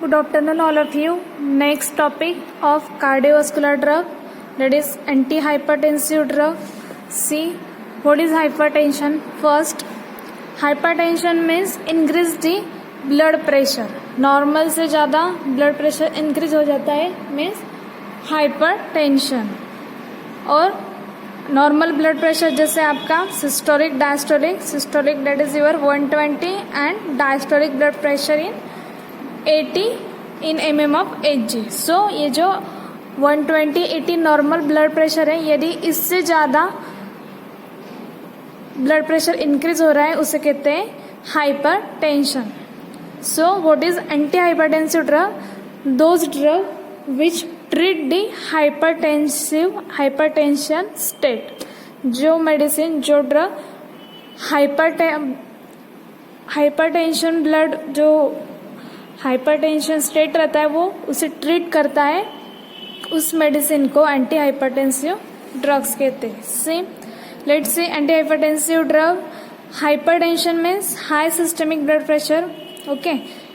Good afternoon, all of you. Next topic of cardiovascular drug, that is antihypertensive drug. See, what is hypertension? First, hypertension means increase the blood pressure. Normal से ज़्यादा blood pressure increase हो जाता है means hypertension. और normal blood pressure जैसे आपका systolic diastolic, systolic that is your 120 and diastolic blood pressure in 80 in mm of Hg. सो ये जो 120 80 नॉर्मल ब्लड प्रेशर है, यदि इससे ज़्यादा ब्लड प्रेशर इंक्रीज हो रहा है उसे कहते हैं hyper tension. So what is anti hypertensive drug? Those drug which treat the hypertension state. जो मेडिसिन, जो ड्रग हाइपरटेंशन ब्लड, जो हाइपरटेंशन स्टेट रहता है वो उसे ट्रीट करता है, उस मेडिसिन को एंटी हाइपरटेंसिव ड्रग्स कहते हैं. See, let's see anti hypertensive drug. Hypertension means high systemic blood pressure. Okay,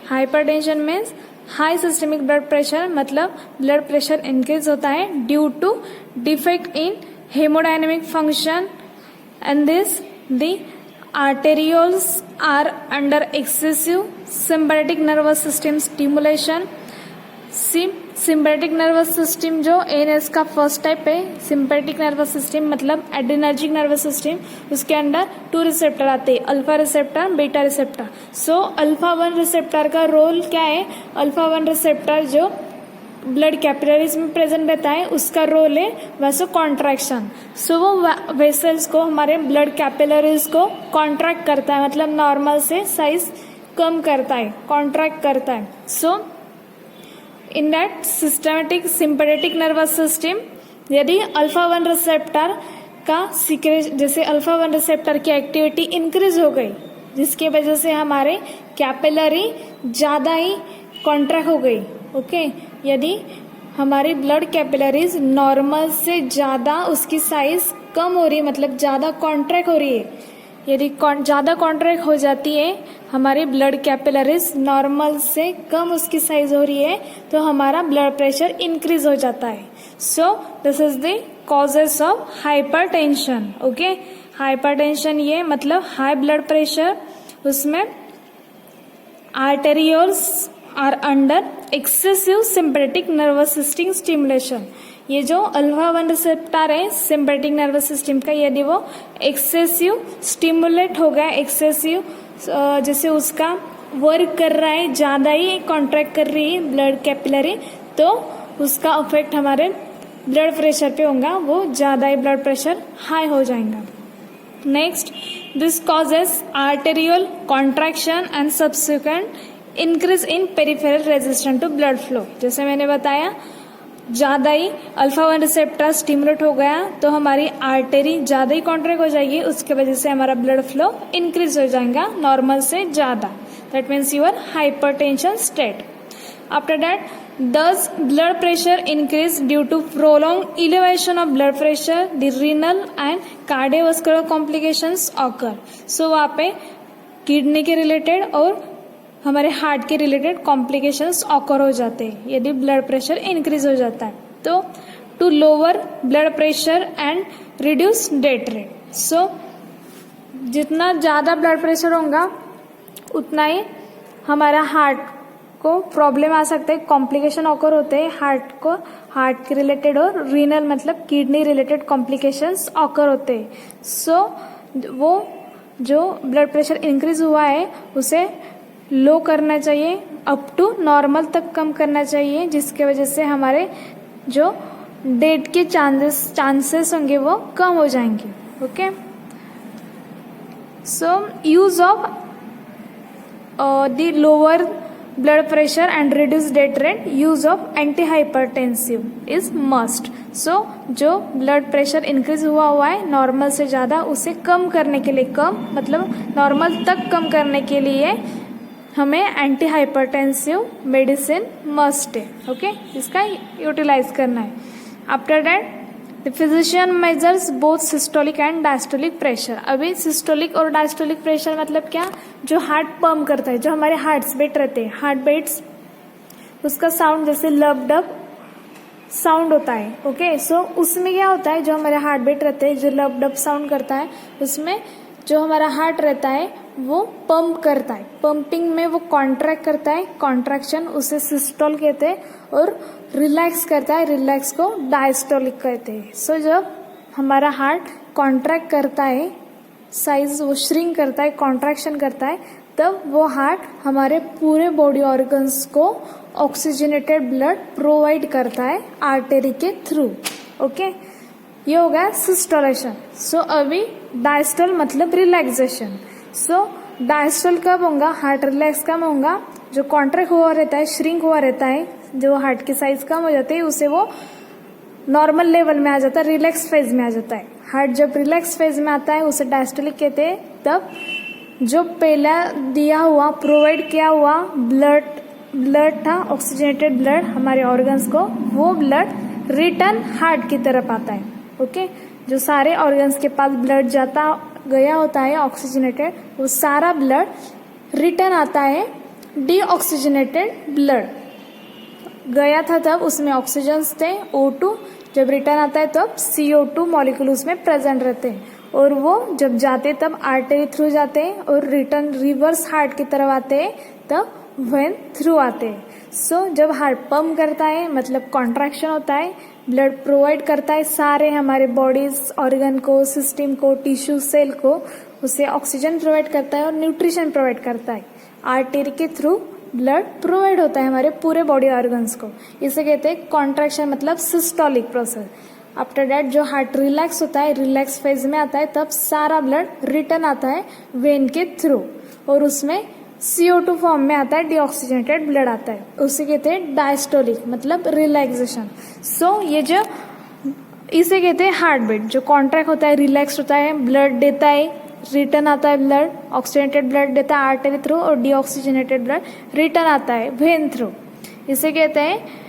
hypertension means high systemic blood pressure, मतलब ब्लड प्रेशर इंक्रीज होता है due to defect in hemodynamic function and this the arterioles are under excessive sympathetic nervous system stimulation. Sympathetic nervous system जो ANS का first type है, sympathetic nervous system मतलब adrenergic nervous system, उसके अंदर 2 receptor आते हैं, alpha receptor, beta receptor. So alpha 1 receptor का role क्या है? अल्फा 1 रिसेप्टर जो ब्लड कैपिलरीज में प्रेजेंट रहता है उसका रोल है वैसे कॉन्ट्रैक्शन. सो वो वेसल्स को, हमारे ब्लड कैपिलरीज को कॉन्ट्रैक्ट करता है, मतलब नॉर्मल से साइज कम करता है, कॉन्ट्रैक्ट करता है. So in that systematic sympathetic nervous system, यदि अल्फा 1 रिसेप्टर का सीक्रेशन, जैसे अल्फा 1 रिसेप्टर की एक्टिविटी इंक्रीज हो गई जिसकी वजह से हमारे कैपिलरी ज़्यादा ही कॉन्ट्रैक्ट हो गई. ओके, यदि हमारी ब्लड कैपिलरीज नॉर्मल से ज़्यादा उसकी साइज कम हो रही है, मतलब ज़्यादा कॉन्ट्रैक्ट हो रही है, यदि ज़्यादा कॉन्ट्रैक्ट हो जाती है हमारी ब्लड कैपिलरीज, नॉर्मल से कम उसकी साइज हो रही है, तो हमारा ब्लड प्रेशर इंक्रीज हो जाता है. So this is the causes of hypertension. Okay, hypertension ये मतलब हाई ब्लड प्रेशर, उसमें arterioles are under excessive sympathetic nervous system stimulation. ये जो अल्फा 1 रिसेप्टर है सिंपैथिक नर्वस सिस्टम का, यदि वो एक्सेसिव स्टिमुलेट हो गया, एक्सेसिव जैसे उसका वर्क कर रहा है, ज़्यादा ही कॉन्ट्रैक्ट कर रही है ब्लड कैपिलरी, तो उसका इफेक्ट हमारे ब्लड प्रेशर पे होगा, वो ज़्यादा ही ब्लड प्रेशर हाई हो जाएगा. Next, this causes arterial contraction and subsequent increase in peripheral resistance to blood flow. जैसे मैंने बताया, ज़्यादा ही अल्फा 1 रिसेप्टर स्टिमुलेट हो गया तो हमारी आर्टरी ज़्यादा ही कॉन्ट्रैक्ट हो जाएगी, उसके वजह से हमारा ब्लड फ्लो इंक्रीज हो जाएगा नॉर्मल से ज़्यादा. That means your hypertension state. After that, does blood pressure increase due to prolonged elevation of blood pressure, the renal and cardiovascular complications occur. So वहाँ पे किडनी के रिलेटेड और हमारे heart के रिलेटेड कॉम्प्लिकेशंस ऑकर हो जाते हैं यदि ब्लड प्रेशर इंक्रीज हो जाता है. तो to lower blood pressure and reduce death rate. So जितना ज़्यादा ब्लड प्रेशर होगा उतना ही हमारा हार्ट को प्रॉब्लम आ सकते हैं, कॉम्प्लिकेशन ऑकर होते हैं हार्ट को, हार्ट के रिलेटेड, और रीनल मतलब किडनी रिलेटेड कॉम्प्लिकेशंस ऑकर होते हैं. सो वो जो ब्लड प्रेशर इंक्रीज हुआ है उसे लो करना चाहिए, अप टू नॉर्मल तक कम करना चाहिए, जिसके वजह से हमारे जो डेथ के चांसेस होंगे वो कम हो जाएंगे. Okay, so use of the lower blood pressure and reduce death rate, use of anti hypertensive is must. So जो ब्लड प्रेशर इंक्रीज हुआ है नॉर्मल से ज़्यादा, उसे कम करने के लिए, कम मतलब नॉर्मल तक कम करने के लिए हमें एंटी हाइपरटेंसिव मेडिसिन मस्ट है. ओके, इसका यूटिलाइज करना है. After that, the physician measures both systolic and diastolic pressure. अभी सिस्टोलिक और डायस्टोलिक प्रेशर मतलब क्या? जो हार्ट पंप करता है, जो हमारे हार्ट्स बीट रहते हैं, हार्ट बीट्स उसका साउंड जैसे लब डब साउंड होता है। ओके, सो उसमें क्या होता है, जो हमारे हार्ट बीट रहते हैं, जो लब डब साउंड करता है, उसमें जो हमारा हार्ट रहता है वो पंप करता है। पंपिंग में वो कॉन्ट्रैक्ट करता है, कॉन्ट्रैक्शन उसे सिस्टोल कहते हैं, और रिलैक्स करता है, रिलैक्स को डायस्टोलिक कहते हैं। सो जब हमारा हार्ट कॉन्ट्रैक्ट करता है, साइज वो श्रिंक करता है, कॉन्ट्रैक्शन करता है, तब वो हार्ट हमारे पूरे बॉडी ऑर्गन्स को ऑक्सीजनेटेड ब्लड प्रोवाइड करता है आर्टरी के थ्रू। ओके, ये हो गया सिस्टोलेशन। सो अभी डायस्टोल मतलब रिलैक्सेशन। सो डायस्टोल कब होगा, हार्ट रिलैक्स कब होगा, जो कॉन्ट्रैक्ट हुआ रहता है, श्रिंक हुआ रहता है, जो हार्ट की साइज कम हो जाती है, उसे वो नॉर्मल लेवल में आ जाता है, रिलैक्स फेज में आ जाता है। हार्ट जब रिलैक्स फेज में आता है उसे डायस्टोलिक कहते हैं। तब जो पहला दिया हुआ, प्रोवाइड किया हुआ ब्लड था, ऑक्सीजनेटेड ब्लड हमारे ऑर्गन्स को, वो ब्लड रिटर्न हार्ट की तरफ आता है। ओके, जो सारे ऑर्गन्स के पास ब्लड जाता गया होता है ऑक्सीजनेटेड, वो सारा ब्लड रिटर्न आता है डीऑक्सीजनेटेड ब्लड। गया था तब उसमें ऑक्सीजन्स थे, O2, जब रिटर्न आता है तब CO2 मॉलिक्यूल उसमें प्रेजेंट रहते हैं, और वो जब जाते तब आर्टरी थ्रू जाते हैं, और रिटर्न रिवर्स हार्ट की तरफ आते हैं तब वेन थ्रू आते हैं। सो जब हार्ट पंप करता है मतलब कॉन्ट्रैक्शन होता है, ब्लड प्रोवाइड करता है सारे हमारे बॉडीज ऑर्गन को, सिस्टम को, टिश्यू सेल को, उसे ऑक्सीजन प्रोवाइड करता है और न्यूट्रिशन प्रोवाइड करता है। आर्टरी के थ्रू ब्लड प्रोवाइड होता है हमारे पूरे बॉडी ऑर्गन्स को। इसे कहते हैं कॉन्ट्रैक्शन मतलब सिस्टोलिक प्रोसेस। आफ्टर दैट जो हार्ट रिलैक्स होता है, रिलैक्स फेज में आता है, तब सारा ब्लड रिटर्न आता है वेन के थ्रू, और उसमें CO2 फॉर्म में आता है, डीऑक्सीजनेटेड ब्लड आता है, उसे कहते हैं डायस्टोलिक मतलब रिलैक्सेशन। सो ये जो इसे कहते हैं हार्ट बीट, जो कॉन्ट्रैक्ट होता है, रिलैक्स होता है, ब्लड देता है, रिटर्न आता है ब्लड, ऑक्सीजनेटेड ब्लड देता है आर्टरी थ्रू, और डीऑक्सीजनेटेड ब्लड रिटर्न आता है वेन थ्रू। इसे कहते हैं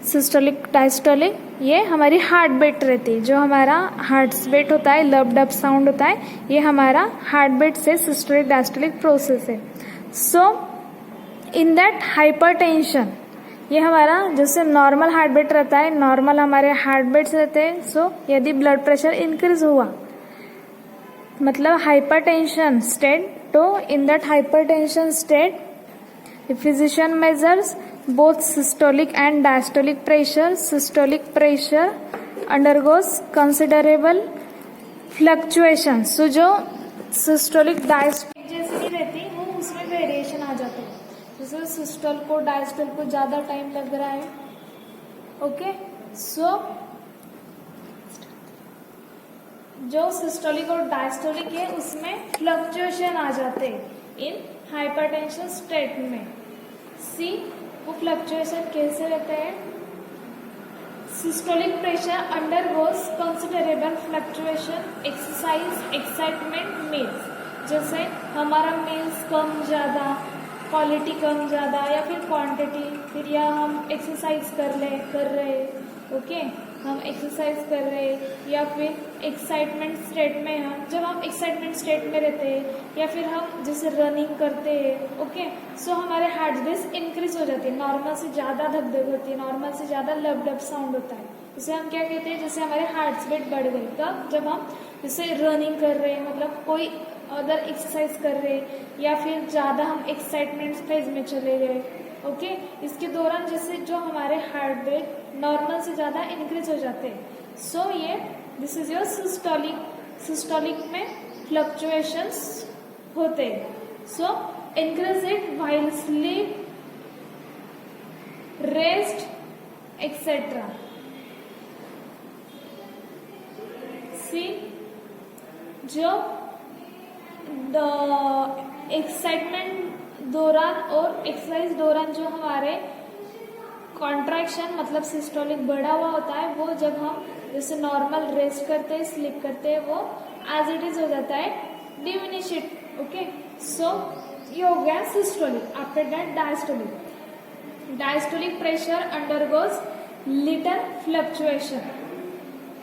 सिस्टोलिक, डायस्टोलिक। ये हमारी हार्ट बीट रहती है, जो हमारा हार्ट बीट होता है, लब डब साउंड होता है, ये हमारा हार्ट बीट से सिस्टोलिक डायस्टोलिक प्रोसेस है। सो इन दैट हाइपरटेंशन, ये हमारा जैसे नॉर्मल हार्ट बीट रहता है, नॉर्मल हमारे हार्ट बीट्स रहते हैं। सो यदि ब्लड प्रेशर इंक्रीज हुआ मतलब हाइपरटेंशन स्टेट, तो in that hypertension state physician measures both systolic and diastolic pressure. Systolic pressure undergoes considerable fluctuation. So जो systolic diastolic जैसी नहीं रहती, वो उसमें वेरिएशन आ जाता है। जैसे सिस्टोल को डायस्टोल को ज़्यादा टाइम लग रहा है। ओके, सो जो सिस्टोलिक और डायस्टोलिक है उसमें फ्लक्चुएशन आ जाते हैं इन हाइपरटेंशन स्टेट में। सी वो फ्लक्चुएशन कैसे रहते हैं, systolic pressure undergoes considerable fluctuation, exercise, excitement, meals. जैसे हमारा मील्स कम ज़्यादा, क्वालिटी कम ज़्यादा या फिर क्वांटिटी, फिर या हम एक्सरसाइज कर रहे, ओके, हम एक्सरसाइज कर रहे, या फिर एक्साइटमेंट स्टेट में हम, जब हम एक्साइटमेंट स्टेट में रहते हैं, या फिर हम जैसे रनिंग करते हैं। ओके, सो हमारे हार्ट बीट इंक्रीज हो जाती है, नॉर्मल से ज़्यादा धक-धक होती है, नॉर्मल से ज़्यादा लब साउंड होता है। इसे हम क्या कहते हैं, जैसे हमारे हार्ट बीट बढ़ गई, तब जब हम जैसे रनिंग कर रहे हैं, मतलब कोई अदर एक्सरसाइज कर रहे हैं, या फिर ज़्यादा हम एक्साइटमेंट फेज में चले गए। ओके, इसके दौरान जैसे जो हमारे हार्ट बीट नॉर्मल से ज़्यादा इंक्रीज हो जाते हैं। सो ये this is your systolic. Systolic में फ्लक्चुएशंस होते हैं। So increase it while sleep, rest, etcetera. See जो एक्साइटमेंट दौरान और एक्सरसाइज दौरान जो हमारे कॉन्ट्रैक्शन मतलब सिस्टोलिक बढ़ा हुआ होता है, वो जब हम जैसे नॉर्मल रेस्ट करते हैं, स्लीप करते हैं, वो एज इट इज हो जाता है डिमिनिश इट। ओके, सो ये हो गया systolic. After that diastolic. Diastolic pressure undergoes little fluctuation.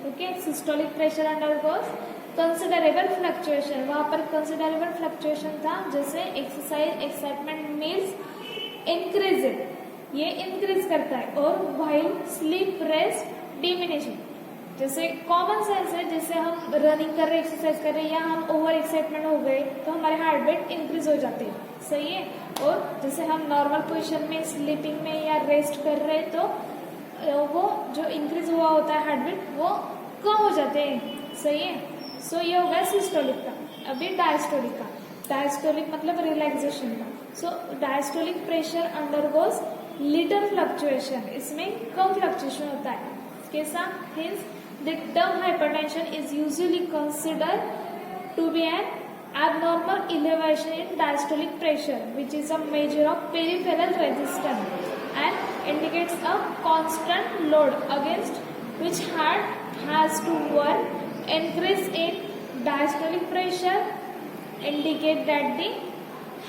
Okay, systolic pressure undergoes considerable fluctuation. वहां पर कंसिडरेबल फ्लक्चुएशन था, जैसे एक्सरसाइज, एक्साइटमेंट, मील्स इंक्रीज। ये इंक्रीज करता है, और व्हाइल स्लीप रेस्ट डिमिनिशिंग। जैसे कॉमन सेंस है, जैसे हम रनिंग कर रहे हैं, एक्सरसाइज कर रहे हैं, या हम ओवर एक्साइटमेंट हो गए तो हमारे हार्ट बीट इंक्रीज हो जाते हैं, सही है। और जैसे हम नॉर्मल पोजीशन में स्लीपिंग में या रेस्ट कर रहे हैं तो वो जो इंक्रीज हुआ होता है हार्ट बीट वो कम हो जाते हैं, सही है। सो ये हो गया सिस्टोलिक का। अभी डायस्टोलिक का। डायस्टोलिक मतलब रिलैक्सेशन का। So diastolic pressure undergoes little fluctuation, इसमें कम फ्लक्चुएशन होता है। कैसा? Hence the term hypertension is usually considered to be an abnormal elevation in diastolic pressure, which is a measure of peripheral resistance and indicates a constant load against which heart has to work. Increase in diastolic pressure indicate that the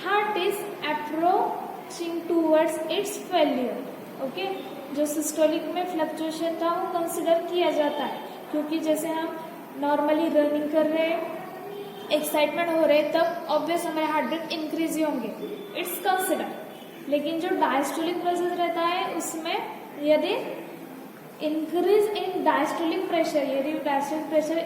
heart is approaching towards its failure. Okay? जो systolic में fluctuation था वो consider किया जाता है, क्योंकि जैसे हम नॉर्मली रनिंग कर रहे हैं, एक्साइटमेंट हो रहे, तब ऑब्वियस हमारे हार्ट बीट इंक्रीज ही होंगे, इट्स कंसिडर। लेकिन जो डायस्टोलिक प्रोसेस रहता है उसमें यदि इंक्रीज इन डायस्टोलिक प्रेशर, यदि डायस्टोलिक प्रेशर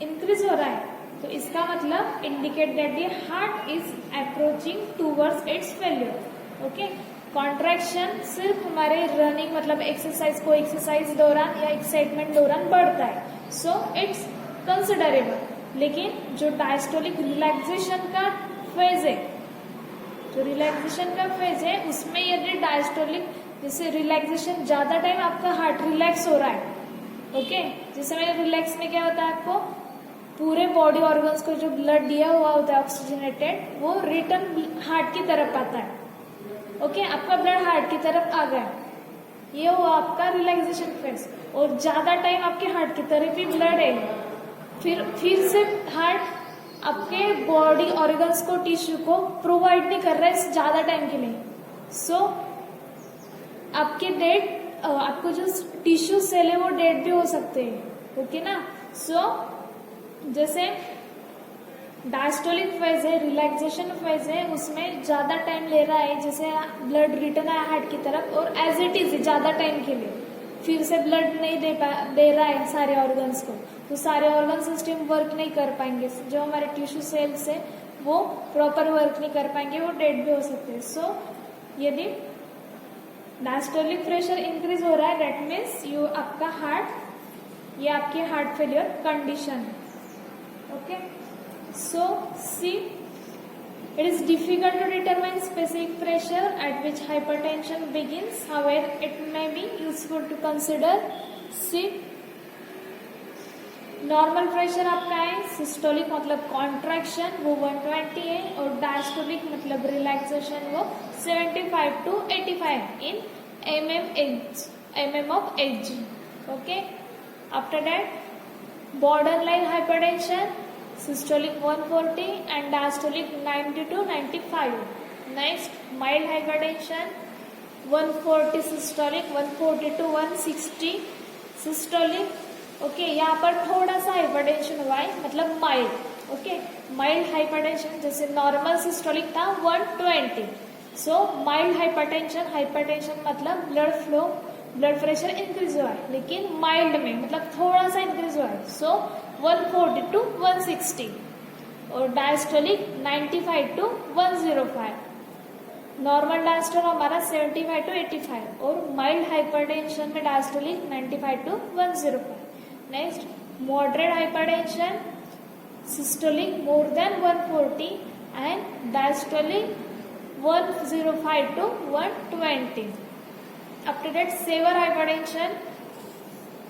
इंक्रीज हो रहा है तो इसका मतलब indicate that the heart is approaching towards its failure. Okay? Contraction सिर्फ हमारे रनिंग मतलब एक्सरसाइज को एक्सरसाइज दौरान या एक्साइटमेंट दौरान बढ़ता है, सो इट्स कंसिडरेबल। लेकिन जो डायस्टोलिक रिलैक्सेशन का फेज है, जो रिलैक्सेशन का फेज है उसमें यदि डायस्टोलिक जैसे रिलैक्सेशन ज्यादा टाइम आपका हार्ट रिलैक्स हो रहा है, ओके? जैसे मैंने रिलैक्स में क्या होता है, आपको पूरे बॉडी ऑर्गन्स को जो ब्लड दिया हुआ होता है ऑक्सीजनेटेड, वो रिटर्न हार्ट की तरफ आता है। ओके? आपका ब्लड हार्ट की तरफ आ गया, ये हुआ आपका रिलैक्सेशन फेज। और ज्यादा टाइम आपके हार्ट की तरफ ही ब्लड है, फिर से हार्ट आपके बॉडी ऑर्गन्स को, टिश्यू को प्रोवाइड नहीं कर रहा है ज्यादा टाइम के लिए, सो आपके डेड, आपको जो टिश्यू सेल है वो डेड भी हो सकते हैं। ओके ना? सो जैसे डायस्टोलिक फेज है, रिलैक्सेशन फेज है, उसमें ज्यादा टाइम ले रहा है, जैसे ब्लड रिटर्न आया हार्ट की तरफ और एज इट इज ज्यादा टाइम के लिए फिर से ब्लड नहीं दे रहा है सारे ऑर्गन्स को, तो सारे ऑर्गन सिस्टम वर्क नहीं कर पाएंगे, जो हमारे टिश्यू सेल्स है वो प्रॉपर वर्क नहीं कर पाएंगे, वो डेड भी हो सकते हैं। सो यदि डायस्टोलिक प्रेशर इंक्रीज हो रहा है, दैट मीन्स यू आपका हार्ट, ये आपकी हार्ट फेलियर कंडीशन है। Okay? So see, it is difficult to determine specific pressure at which hypertension begins. However, it may be useful to consider C. Normal pressure आपका है, systolic मतलब contraction वो 120 है, और डायस्टोलिक मतलब रिलैक्सेशन वो 75 to 85 in mm of Hg. Okay? After that, borderline hypertension, systolic 140 and diastolic 90 to 95. Next, mild hypertension 140 systolic, 140 to 160 systolic. Okay? यहाँ पर थोड़ा सा हाइपरटेंशन हुआ है, मतलब माइल्ड। ओके? माइल्ड हाइपरटेंशन, जैसे नॉर्मल सिस्टोलिक था 120, सो माइल्ड हाइपरटेंशन, हाइपरटेंशन मतलब blood flow, blood pressure increase हुआ है, लेकिन माइल्ड में मतलब थोड़ा सा इंक्रीज हुआ है, सो 140 to 160। और डायस्टोलिक 95 to 105। नॉर्मल डायस्टोल हमारा 75 to 85, और माइल्ड हाइपरटेंशन में diastolic 95 to 105। Next, moderate hypertension, systolic more than 140 and diastolic 105 to 120। After that severe hypertension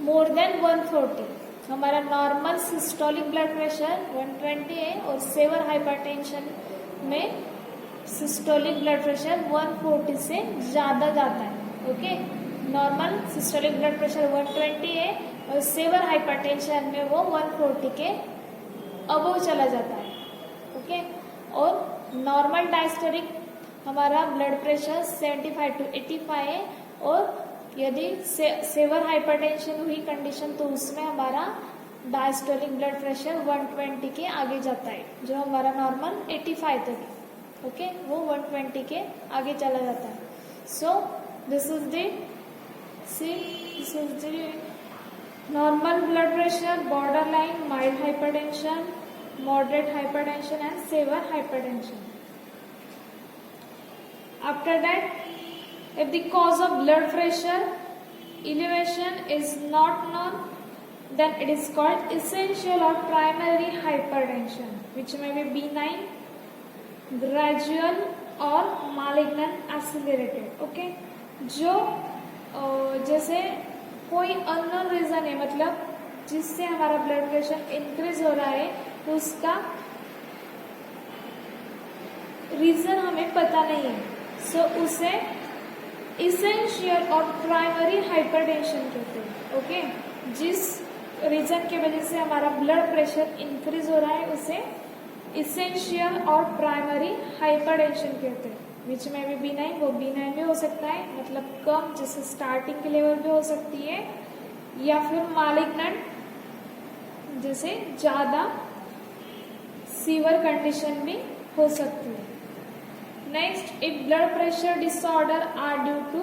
more than 140। हमारा नॉर्मल सिस्टोलिक ब्लड प्रेशर 120 है, और सेवर हाइपरटेंशन में systolic blood pressure 140 से ज्यादा जाता है। Okay? Normal systolic blood pressure 120 है, और सेवर हाइपरटेंशन में वो 140 के अबव चला जाता है। ओके? और नॉर्मल डायस्टोलिक हमारा ब्लड प्रेशर 75 to 85 है, और यदि सेवर हाइपरटेंशन हुई कंडीशन तो उसमें हमारा डायस्टोलिक ब्लड प्रेशर 120 के आगे जाता है, जो हमारा नॉर्मल 85 तक है। ओके? वो 120 के आगे चला जाता है। सो This is the normal blood pressure, borderline, mild hypertension, moderate hypertension and severe hypertension. After that, if the cause of blood pressure elevation is not known, then it is called essential or primary hypertension, which may be benign, gradual or malignant accelerated. Okay, जो जैसे कोई unknown reason है, मतलब जिससे हमारा blood pressure increase हो रहा है, तो उसका रीजन हमें पता नहीं है, सो उसे इसेंशियल और प्राइमरी हाइपरटेंशन कहते हैं. ओके, जिस रीजन की वजह से हमारा ब्लड प्रेशर इंक्रीज हो रहा है उसे इसेंशियल और प्राइमरी हाइपरटेंशन कहते हैं. विच में भी बीनाइन, वो बीनाइन भी हो सकता है, मतलब कम, जैसे स्टार्टिंग के लेवल भी हो सकती है, या फिर मालिग्नेंट, जैसे ज्यादा सीवर कंडीशन भी हो सकती है. Next, if blood pressure disorder are due to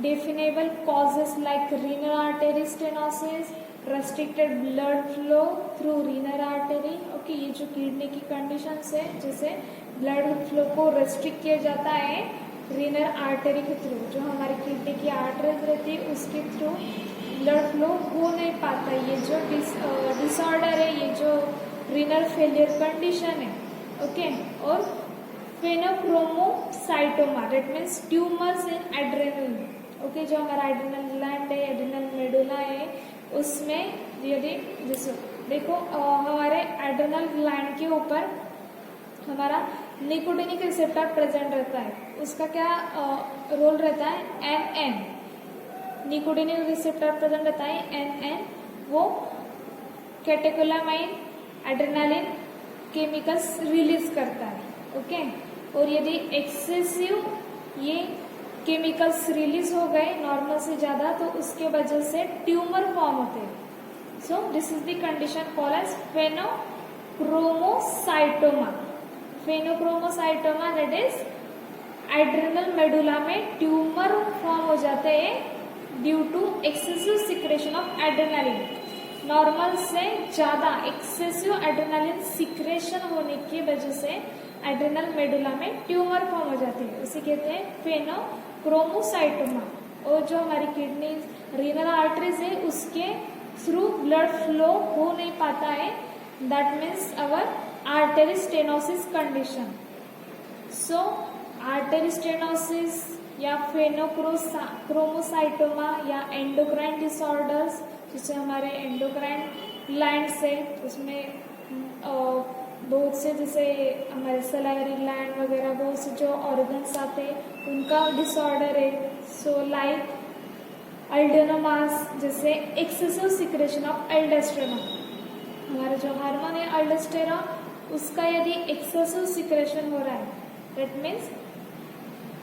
definable causes like renal artery stenosis, restricted blood flow through renal artery. Okay, ये जो किडनी की कंडीशन है, जैसे ब्लड फ्लो को रेस्ट्रिक्ट किया जाता है रीनल आर्टरी के थ्रू, जो हमारी किडनी की आर्टरीज रहती है उसके थ्रू ब्लड फ्लो हो नहीं पाता. ये जो डिसऑर्डर है, ये जो रीनल फेलियर कंडीशन है. ओके, और pheochromocytoma, that means tumours in adrenal. Okay, जो हमारा एड्रेनल ग्लैंड है, एड्रेनल मेडुला है, उसमें यदि जैसे देखो हमारे एड्रेनल ग्लैंड के ऊपर हमारा निकोटिनिक रिसेप्टर प्रेजेंट रहता है. उसका क्या रोल रहता है? NN, निकोटिनिक रिसेप्टर प्रेजेंट रहता है. NN वो कैटेकोलामाइन एड्रेनालिन केमिकल्स रिलीज करता है. ओके, और यदि एक्सेसिव ये केमिकल्स रिलीज हो गए नॉर्मल से ज्यादा, तो उसके वजह से ट्यूमर फॉर्म होते हैं. So this is the condition called as pheochromocytoma. Pheochromocytoma that is adrenal medulla में ट्यूमर फॉर्म हो जाते हैं due to excessive secretion of adrenaline. Normal से ज्यादा एक्सेसिव एड्रेनालिन सिक्रेशन होने की वजह से एड्रेनल मेडुला में ट्यूमर फॉर्म हो जाती है. उसे कहते हैं फेनोक्रोमोसाइटोमा. और जो हमारी किडनी रीनल आर्टरीज है उसके थ्रू ब्लड फ्लो हो नहीं पाता है, that means our artery stenosis condition. So artery stenosis या फेनोक्रोमोसाइटोमा या एंडोक्राइन डिसऑर्डर्स, जिससे हमारे एंडोक्राइन ग्लैंड्स है उसमें बहुत से, जैसे हमारे सलाइवरी ग्लैंड वगैरह बहुत से जो ऑर्गन्स आते हैं उनका डिसऑर्डर है. सो लाइक अल्डेनोमास, जैसे एक्सेसिव सिक्रेशन ऑफ अल्डोस्टेरोन, हमारा जो हार्मोन है अल्डोस्टेरोन उसका यदि एक्सेसिव सिक्रेशन हो रहा है, दैट मीन्स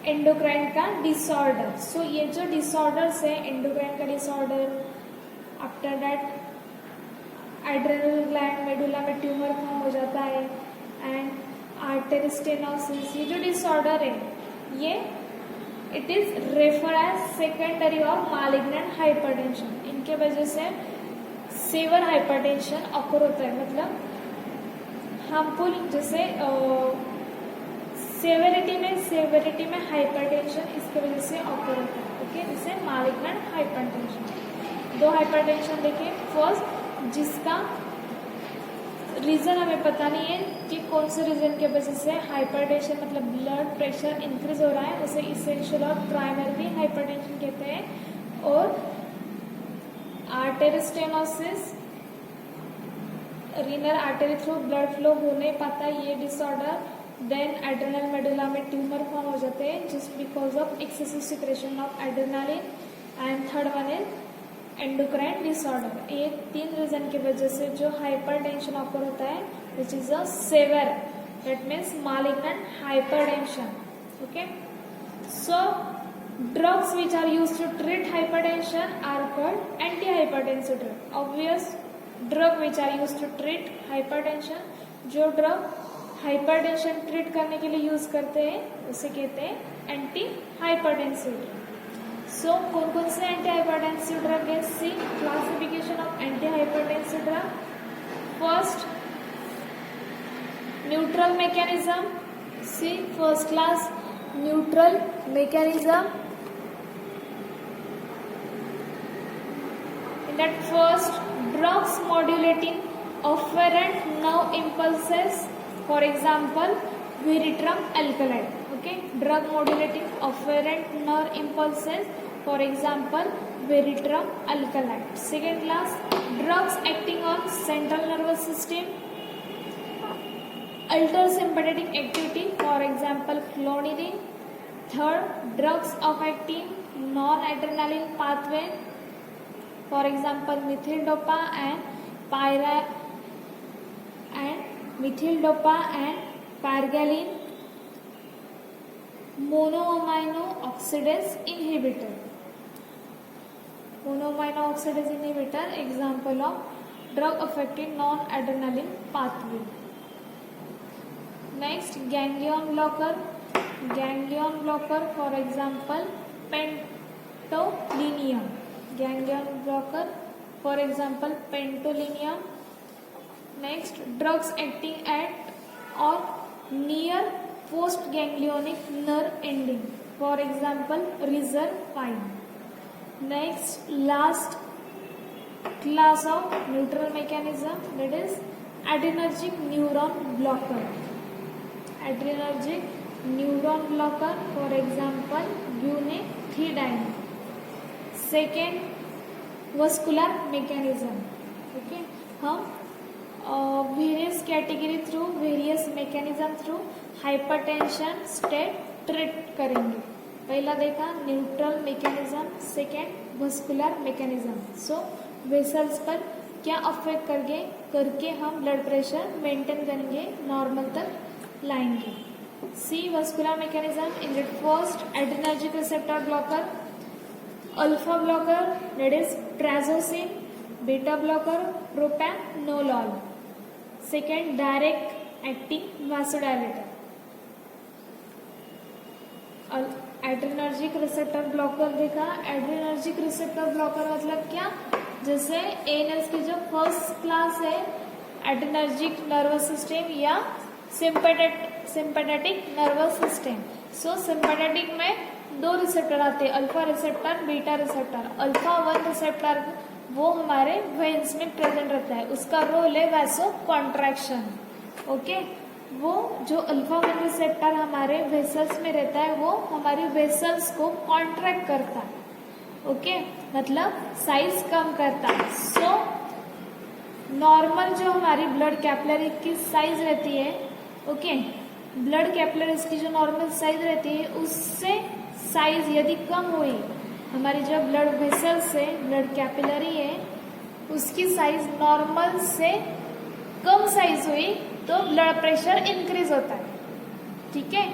एंडोक्राइन का डिसऑर्डर. सो ये जो डिसऑर्डर्स है, एंडोक्राइन का disorder, after that adrenal gland medulla में ट्यूमर फॉर्म हो जाता है, एंड आर्टरी स्टेनोसिस, ये जो डिसऑर्डर है ये it is refer as secondary और मालिग्नेंट हाइपरटेंशन. इनके वजह से सीवियर हाइपरटेंशन ऑकर होता है, मतलब हार्मफुल, जैसे सेवेरिटी में हाइपरटेंशन इसके वजह से ऑकर होता है. ओके, जिसे मालिग्नेंट हाइपरटेंशन. दो हाइपरटेंशन देखिए. फर्स्ट, जिसका रीजन हमें पता नहीं है कि कौन से रीजन के वजह से हाइपरटेंशन मतलब ब्लड प्रेशर इंक्रीज हो रहा है, उसे इसेंशियल और प्राइमरी हाइपरटेंशन कहते हैं. और artery stenosis, renal artery through blood flow हो नहीं पाता, ये डिसऑर्डर. देन एड्रेनल मेडुला में ट्यूमर फॉर्म हो जाते हैं just because of excessive secretion of adrenaline. And third one is endocrine disorder. ये 3 रीजन की वजह से जो हाइपरटेंशन ऑकर होता है which is a severe, that means malignant hypertension. Okay, so drugs which are used to treat hypertension are called anti hypertensive drug. Obvious drug which are used to treat hypertension, जो drug hypertension treat करने के लिए use करते हैं उसे कहते हैं anti hypertensive drug. सो कौन कौन से एंटी हाइपरटेंसिव ड्रग है? See classification of anti hypertensive drug. First neutral mechanism. See first class neutral mechanism. In that first, drugs modulating afferent nerve impulses, for example veratrum alkaloid. Okay, drug modulating afferent nerve impulses, for example veratrum alkaloid. Second class, drugs acting on central nervous system, alter sympathetic activity, for example clonidine. Third, drugs affecting non-adrenaline pathway, for example methyl-dopa and pargaline. Monoamino oxidase inhibitor. Monoamino oxidase inhibitor, example of drug affecting non-adrenaline pathway. Next, ganglion blocker. Ganglion blocker, for example pentolinium. Ganglion blocker, for example pentolinium. Next, drugs acting at or near postganglionic nerve ending, for example reserpine. Next, last class of neutral mechanism, that is adrenergic neuron blocker. Adrenergic neuron blocker, for example guanethidine. Second vascular mechanism. Okay, हम various category through various mechanism through hypertension state treat करेंगे. पहला देखा neutral mechanism, second vascular mechanism. So vessels पर क्या affect करके हम blood pressure maintain करेंगे, normal तक लाएंगे. See vascular mechanism. In the first adrenergic receptor blocker, alpha blocker, that is trazodone. Beta blocker propranolol. Second, direct acting vasodilator. Adrenergic receptor blocker देखा. Adrenergic receptor blocker मतलब क्या? जैसे ANS की जो first class है adrenergic nervous system या sympathetic nervous system. सो sympathetic में दो रिसेप्टर आते हैं, alpha receptor, beta receptor. Alpha 1 receptor वो हमारे वेन्स में प्रेजेंट रहता है, उसका रोल है वैसो कॉन्ट्रैक्शन. ओके, वो जो अल्फा 1 रिसेप्टर हमारे वेसल्स में रहता है वो हमारी वेसल्स को कॉन्ट्रैक्ट करता है. ओके, मतलब साइज कम करता है. सो नॉर्मल जो हमारी ब्लड कैपिलरी की साइज रहती है, ओके, ब्लड कैपिलरीज की जो नॉर्मल साइज रहती है उससे साइज यदि कम हुई, हमारी जो ब्लड वेसल्स है, ब्लड कैपिलरी है, उसकी साइज नॉर्मल से कम साइज हुई तो ब्लड प्रेशर इंक्रीज होता है. ठीक है.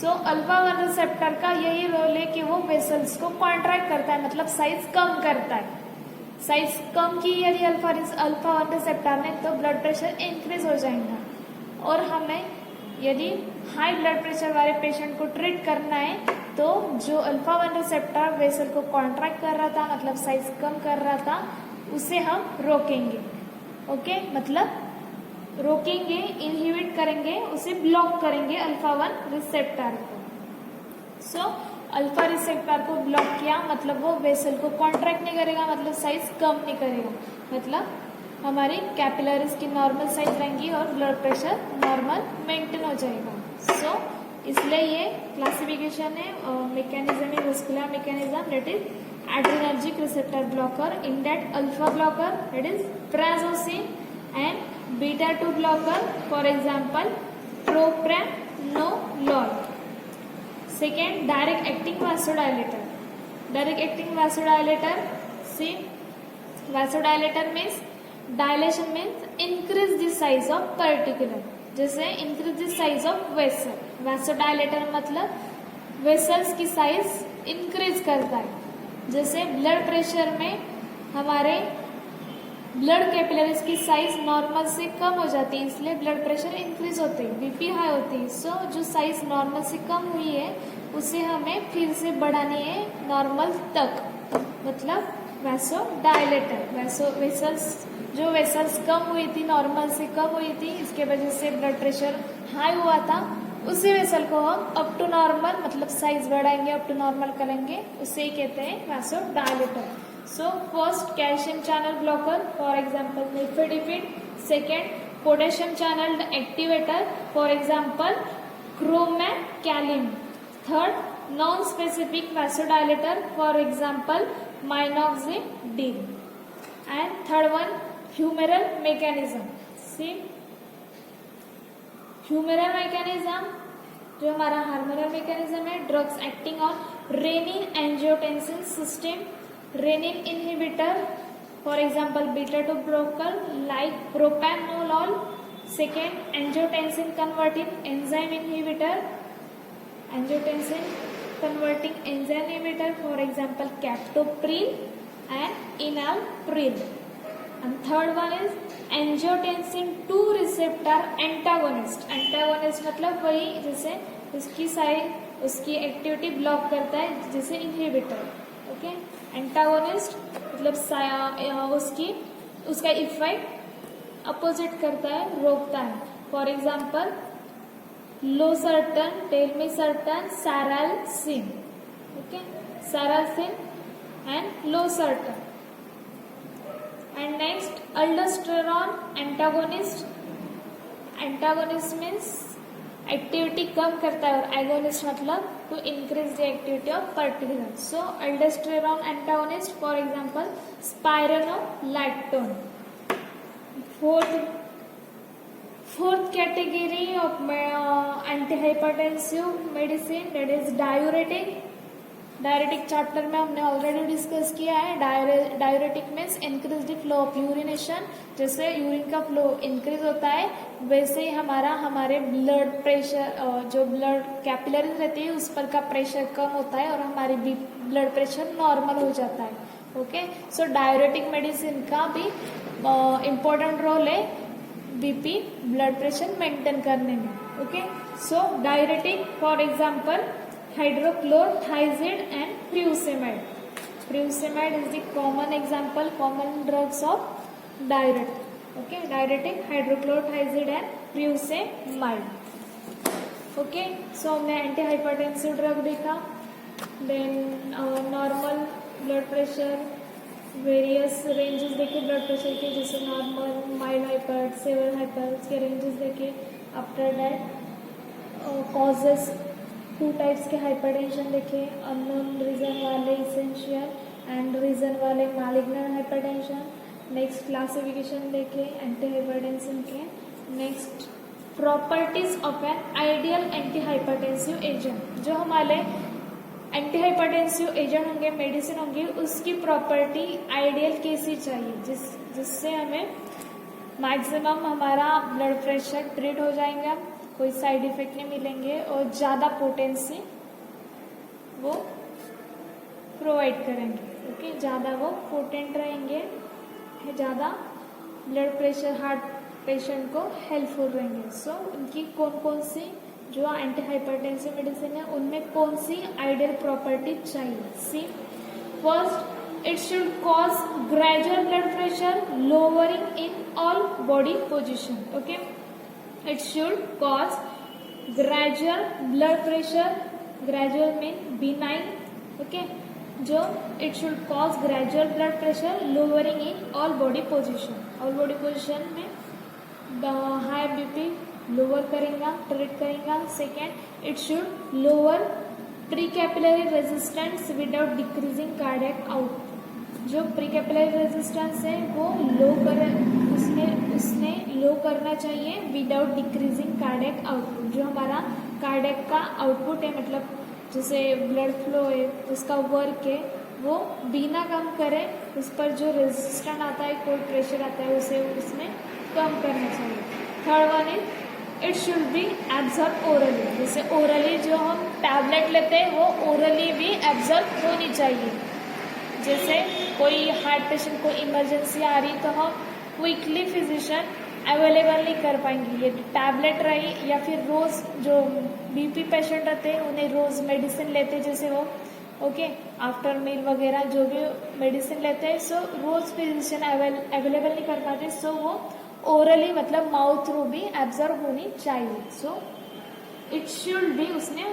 सो अल्फा 1 रिसेप्टर का यही रोल है कि वो वेसल्स को कॉन्ट्रैक्ट करता है, मतलब साइज कम करता है. साइज कम की यदि अल्फा 1 रिसेप्टर ने तो ब्लड प्रेशर इंक्रीज हो जाएगा. और हमें यदि हाई ब्लड प्रेशर वाले पेशेंट को ट्रीट करना है तो जो अल्फा 1 रिसेप्टर वेसल को कॉन्ट्रैक्ट कर रहा था, मतलब साइज कम कर रहा था, उसे हम रोकेंगे. ओके, मतलब रोकेंगे, इनहिबिट करेंगे, उसे ब्लॉक करेंगे अल्फा 1 रिसेप्टर को. सो अल्फा रिसेप्टर को ब्लॉक किया मतलब वो वेसल को कॉन्ट्रैक्ट नहीं करेगा, मतलब साइज कम नहीं करेगा, मतलब हमारी कैपिलरीज की नॉर्मल साइज रहेंगी और ब्लड प्रेशर नॉर्मल मेंटेन हो जाएगा. सो इसलिए ये क्लासिफिकेशन है मैकेनिज्म है vascular mechanism, that is adrenergic receptor blocker. In that alpha blocker, that is trazodone, and beta 2 blocker, for example propranolol. Second, direct acting vasodilator. Direct acting vasodilator, see, vasodilator means dilation means increase the size of particular. जैसे increase the size of vessel. vasodilator मतलब vessels की size increase करता है. जैसे blood pressure में हमारे blood capillaries की size normal से कम हो जाती है, इसलिए ब्लड प्रेशर इंक्रीज होते हैं, बीपी हाई होती है। सो जो साइज नॉर्मल से कम हुई है उसे हमें फिर से बढ़ानी है नॉर्मल तक, मतलब वैसो डायलेटर। जो वेसल्स कम हुई थी, नॉर्मल से कम हुई थी, इसके वजह से ब्लड प्रेशर हाई हुआ था, उसी वेसल को हम अप टू नॉर्मल मतलब साइज बढ़ाएंगे, अप टू नॉर्मल करेंगे, उसे ही कहते हैं vaso dilator. So first calcium channel blocker, for example nifedipine. Second potassium channel activator, for example chromacalin. Third non-specific vasodilator, for example minoxidil. And third one humoral mechanism. See humoral mechanism जो हमारा hormonal mechanism है, drugs acting on renin angiotensin system, renin inhibitor, for example beta 2 blocker like propranolol. Second angiotensin converting enzyme inhibitor, for example captopril and enalapril. And third one is angiotensin 2 receptor antagonist मतलब वही जैसे उसकी activity block करता है, जैसे inhibitor. Okay, antagonist मतलब उसका effect opposite करता है, रोकता है। For example losartan, telmisartan, saralasin. Okay, saralasin and losartan. And next aldosterone antagonist means activity कम करता है, और एगोनिस्ट मतलब to increase the activity of particular. So aldosterone antagonist, for example spironolactone. Fourth category of antihypertensive medicine, that is diuretic chapter में हमने already discuss किया है। Diuretic means increase the flow of urination. जैसे urine का flow increase होता है, वैसे ही हमारे ब्लड प्रेशर, जो ब्लड कैपिलरीज रहती है उस पर का प्रेशर कम होता है और हमारी ब्लड प्रेशर नॉर्मल हो जाता है। ओके, सो डायरेटिक मेडिसिन का भी इम्पोर्टेंट रोल है बीपी ब्लड प्रेशर मेंटेन करने में। Okay, so diuretic for example hydrochlorothiazide and furosemide. Furosemide is the common drugs of diuretic. Okay, diuretic, hydrochlorothiazide and furosemide. Okay, so हमने antihypertensive drug देखा, then normal blood pressure, various ranges देखे blood pressure के, जैसे normal, mild hyper, severe hyper, इसके ranges देखे। After that causes, 2 types के hypertension देखे, unknown reason वाले इसेंशियल एंड रीजन वाले मैलिग्नेंट हाइपरटेंशन। नेक्स्ट क्लासिफिकेशन देखे एंटीहाइपरटेंशन के। Next properties of an ideal antihypertensive agent. जो हमारे एंटीहाइपरटेंसिव एजेंट होंगे, मेडिसिन होंगी, उसकी प्रॉपर्टी आइडियल कैसी चाहिए, जिससे हमें मैक्सिमम हमारा ब्लड प्रेशर ट्रीट हो जाएगा, कोई साइड इफेक्ट नहीं मिलेंगे, और ज़्यादा पोटेंसी वो प्रोवाइड करेंगे। ओके, ज़्यादा वो पोटेंट रहेंगे, ज़्यादा ब्लड प्रेशर हार्ट पेशेंट को हेल्पफुल रहेंगे। सो उनकी कौन कौन सी जो एंटी हाइपरटेंसिव मेडिसिन है उनमें कौन सी आइडियल प्रॉपर्टी चाहिए। See first, it should cause gradual blood pressure lowering in all body position. Okay, it should cause gradual blood pressure, gradual mean benign, okay, जो it should cause gradual blood pressure lowering in all body position में high BP lower करेगा, treat करेगा। Second, it should lower precapillary resistance without decreasing cardiac output। जो प्रीकैपिलरी resistance है वो उसने लो करना चाहिए विदाउट डिक्रीजिंग कार्डियक आउटपुट। जो हमारा कार्डियक का आउटपुट है, मतलब जैसे ब्लड फ्लो है, उसका वर्क है, वो बिना कम करे उस पर जो रेजिस्टेंस आता है, कोई प्रेशर आता है, उसे उसमें कम करना चाहिए। Third one is it should be absorb orally. जैसे ओरली जो हम टैबलेट लेते हैं वो ओरली भी एब्जॉर्ब होनी चाहिए। जैसे कोई हार्ट पेशेंट को इमरजेंसी आ रही तो हम क्विकली फिजिशियन अवेलेबल नहीं कर पाएंगे, ये टैबलेट रही या फिर रोज़ जो बीपी पेशेंट रहते हैं उन्हें रोज़ मेडिसिन लेते जैसे वो ओके आफ्टर मील वगैरह जो भी मेडिसिन लेते हैं, सो रोज़ फिजिशियन अवेलेबल नहीं कर पाते, सो वो ओरली मतलब माउथ थ्रू भी एब्जॉर्ब होनी चाहिए। सो इट शुड बी, उसने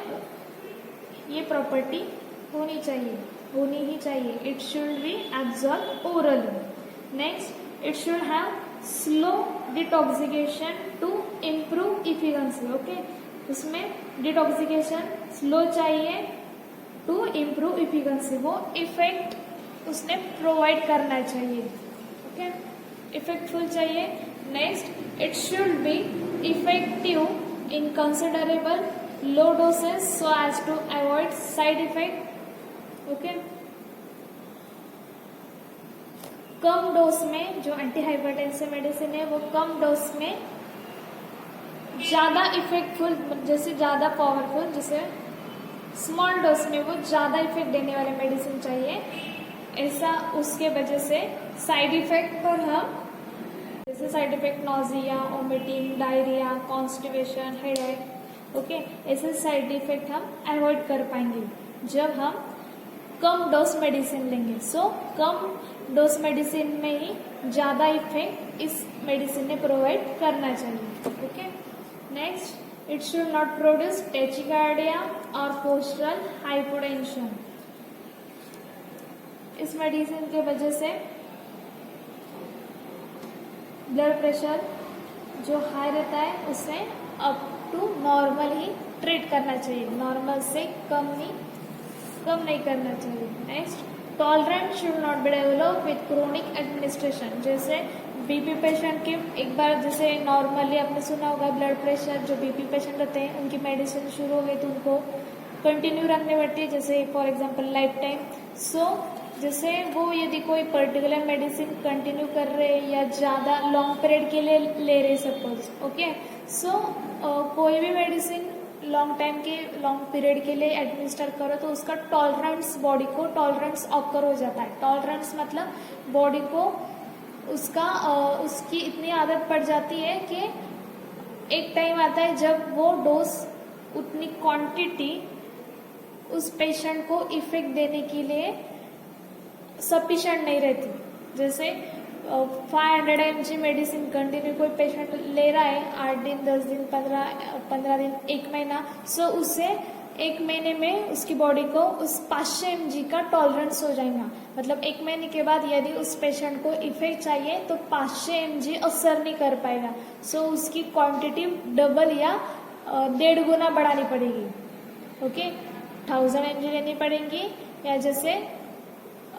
ये प्रॉपर्टी होनी ही चाहिए, it should be absorb orally. Next, it should have slow detoxication to improve efficiency. Okay, उसमें डिटॉक्सिकेशन स्लो चाहिए टू इम्प्रूव इफिशिएंसी, वो इफेक्ट उसने प्रोवाइड करना चाहिए। ओके, इफेक्टफुल चाहिए। Next, it should be effective in considerable low doses so as to avoid side effect. Okay, कम dose में जो एंटी हाइपरटेंसिव मेडिसिन है वो कम डोज में ज़्यादा इफेक्टफुल, जैसे ज़्यादा पावरफुल, जैसे स्मॉल डोज में वो ज़्यादा इफेक्ट देने वाले मेडिसिन चाहिए। ऐसा उसके वजह से साइड इफेक्ट पर हम, जैसे side effect nausea, vomiting, diarrhoea, constipation, headache, okay, ऐसे साइड इफेक्ट हम अवॉइड कर पाएंगे जब हम कम डोज मेडिसिन लेंगे। सो कम डोज मेडिसिन में ही ज़्यादा इफेक्ट इस मेडिसिन ने प्रोवाइड करना चाहिए। Okay, next, it should not produce tachycardia और पोस्टरल हाइपोटेंशन। इस मेडिसिन के वजह से ब्लड प्रेशर जो हाई रहता है उसे अप टू नॉर्मल ही ट्रीट करना चाहिए, नॉर्मल से कम नहीं करना चाहिए। Next, tolerance should not be develop with chronic administration. जैसे बीपी पेशेंट के एक बार, जैसे नॉर्मली आपने सुना होगा ब्लड प्रेशर, जो बीपी पेशेंट रहते हैं उनकी मेडिसिन शुरू हो गई तो उनको कंटिन्यू रखनी पड़ती है, जैसे फॉर एग्जांपल लाइफ टाइम। सो जैसे वो यदि कोई पर्टिकुलर मेडिसिन कंटिन्यू कर रहे या ज़्यादा लॉन्ग पीरियड के लिए ले रहे सपोज, ओके, सो कोई भी मेडिसिन लॉन्ग पीरियड के लिए एडमिनिस्टर करो तो उसका टॉलरेंस, बॉडी को टॉलरेंस ऑकर हो जाता है। टॉलरेंस मतलब बॉडी को उसकी इतनी आदत पड़ जाती है कि एक टाइम आता है जब वो डोज, उतनी क्वांटिटी उस पेशेंट को इफेक्ट देने के लिए सफिशिएंट नहीं रहती। जैसे 500 mg मेडिसिन कंटिन्यू कोई पेशेंट ले रहा है 8 दिन, 10 दिन, 15 दिन, 1 महीना, सो उससे 1 महीने में उसकी बॉडी को उस 500 mg का टॉलरेंस हो जाएगा। मतलब 1 महीने के बाद यदि उस पेशेंट को इफेक्ट चाहिए तो 500 mg असर नहीं कर पाएगा, सो उसकी क्वांटिटी डबल या 1.5 गुना बढ़ानी पड़ेगी। ओके, 1000 mg लेनी पड़ेगी या जैसे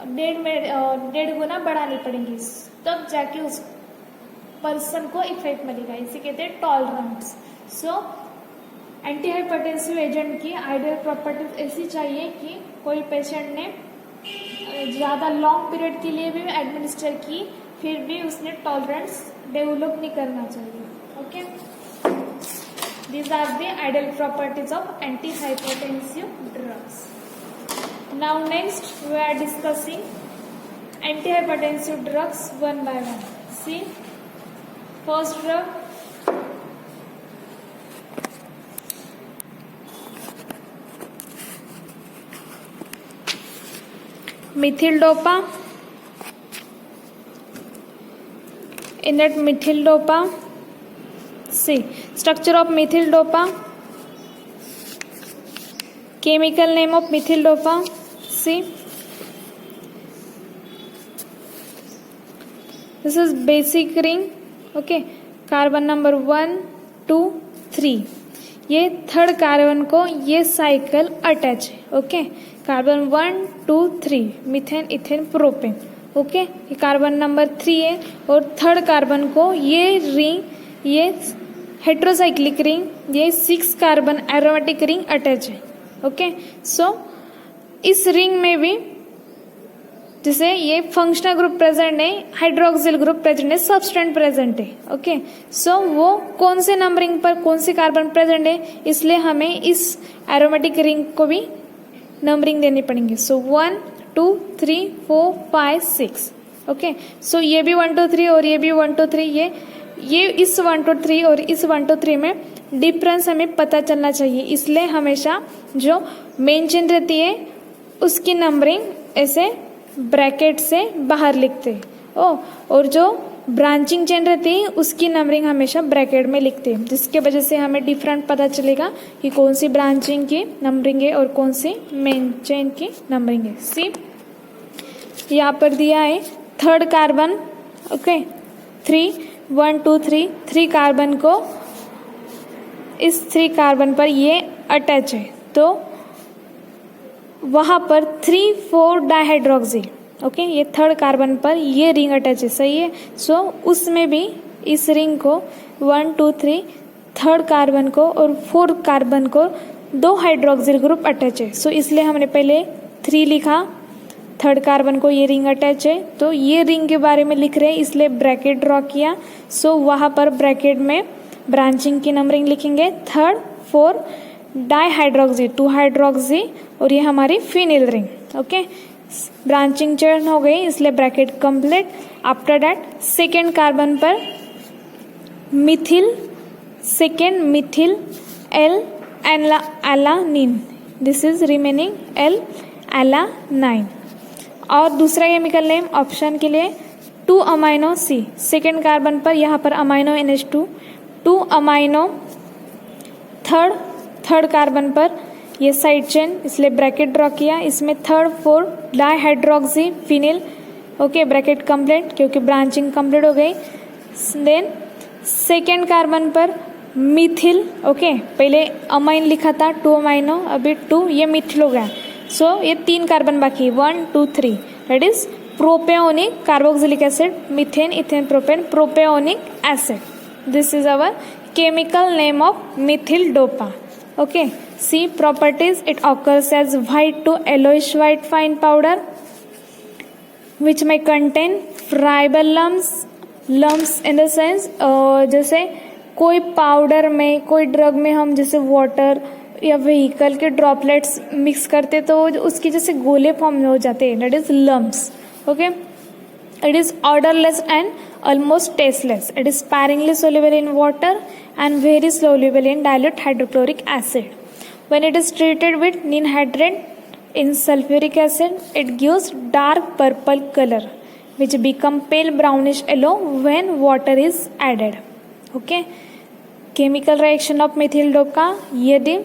1.5 गुना बढ़ानी पड़ेंगी, तब जाके उस पर्सन को इफेक्ट मिलेगा। इसे कहते हैं tolerance. So anti hypertensive agent की आइडियल प्रॉपर्टीज ऐसी चाहिए कि कोई पेशेंट ने ज़्यादा लॉन्ग पीरियड के लिए भी एडमिनिस्टर की, फिर भी उसने टॉलरेंस डेवलप नहीं करना चाहिए। Okay, these are the ideal properties of anti hypertensive drugs. Now next we are discussing antihypertensive drugs one by one. See, first drug methyldopa. In that methyldopa, see structure of methyldopa, chemical name of methyldopa. See, this is basic ring. Okay, carbon number 1, 2, 3, ये third carbon को ये cycle attach है। Okay, carbon 1, 2, 3, methane, ethane, propane. Okay, ये carbon number 3 है और third carbon को ये ring, ये हेट्रोसाइक्लिक रिंग, ये 6 कार्बन एरोमेटिक रिंग अटैच है। ओके, सो इस रिंग में भी जैसे ये फंक्शनल ग्रुप प्रेजेंट है, हाइड्रोक्सिल ग्रुप प्रेजेंट है, सब्सटेंट प्रेजेंट है। ओके, सो वो कौन से नंबरिंग पर कौन से कार्बन प्रेजेंट है, इसलिए हमें इस एरोमेटिक रिंग को भी नंबरिंग देनी पड़ेंगे। सो 1, 2 3 4 5 6. ओके, सो ये भी 1 2 3 और ये भी 1 2 3. ये इस 1 2 3 और इस 1 2 3 में डिफरेंस हमें पता चलना चाहिए, इसलिए हमेशा जो मेन चेन रहती है उसकी नंबरिंग ऐसे ब्रैकेट से बाहर लिखते हैं और जो ब्रांचिंग चेन रहती है उसकी नंबरिंग हमेशा ब्रैकेट में लिखते हैं, जिसके वजह से हमें डिफरेंट पता चलेगा कि कौन सी ब्रांचिंग की नंबरिंग है और कौन सी मेन चेन की नंबरिंग है. सी यहाँ पर दिया है थर्ड कार्बन. ओके, 3 1 2 3 3 कार्बन को इस 3 कार्बन पर ये अटैच है, तो वहाँ पर 3 4 डाइहाइड्रोक्सी. ओके, ये थर्ड कार्बन पर ये रिंग अटैच है, सही है. सो उसमें भी इस रिंग को 1 2 3 थर्ड कार्बन को और फोर्थ कार्बन को 2 हाइड्रोक्सिल ग्रुप अटैच है. सो इसलिए हमने पहले 3 लिखा, थर्ड कार्बन को ये रिंग अटैच है, तो ये रिंग के बारे में लिख रहे हैं इसलिए ब्रैकेट ड्रॉ किया. सो वहाँ पर ब्रैकेट में ब्रांचिंग की नंबरिंग लिखेंगे 3rd 4 डाइहाइड्रोक्सी 2 हाइड्रोक्सी और ये हमारी phenyl ring. Okay, branching chain हो गई इसलिए bracket complete. After that second carbon पर methyl, second methyl L alanine, this is remaining L alanine. और दूसरा केमिकल नेम ऑप्शन के लिए 2 अमाइनो सी, सेकेंड कार्बन पर यहाँ पर amino NH2 2 amino third carbon पर ये साइड चेन इसलिए ब्रैकेट ड्रॉ किया, इसमें 3rd 4 dihydroxy phenyl. Okay, bracket complete क्योंकि ब्रांचिंग कंप्लीट हो गई. देन सेकेंड कार्बन पर मिथिल. ओके, पहले अमाइन लिखा था 2 अमाइनो, अभी 2 ये मिथिल हो गया. सो ये 3 कार्बन बाकी 1 2 3, that is propionic carboxylic acid, methane ethane propane propionic acid. This is our chemical name of methyl dopa. Okay, see properties, it occurs as white to yellowish white fine powder which may contain friable lumps in the sense जैसे कोई powder में कोई drug में हम जैसे water या vehicle के droplets mix करते तो उसकी जैसे गोले फॉर्म में हो जाते हैं, that is lumps. Okay, it is odorless and almost tasteless. It is sparingly soluble in water and very soluble in dilute hydrochloric acid. When it is treated with ninhydrate in sulfuric acid, it gives dark purple color which become pale brownish yellow when water is added. Okay, chemical reaction of methyl dopa. यदि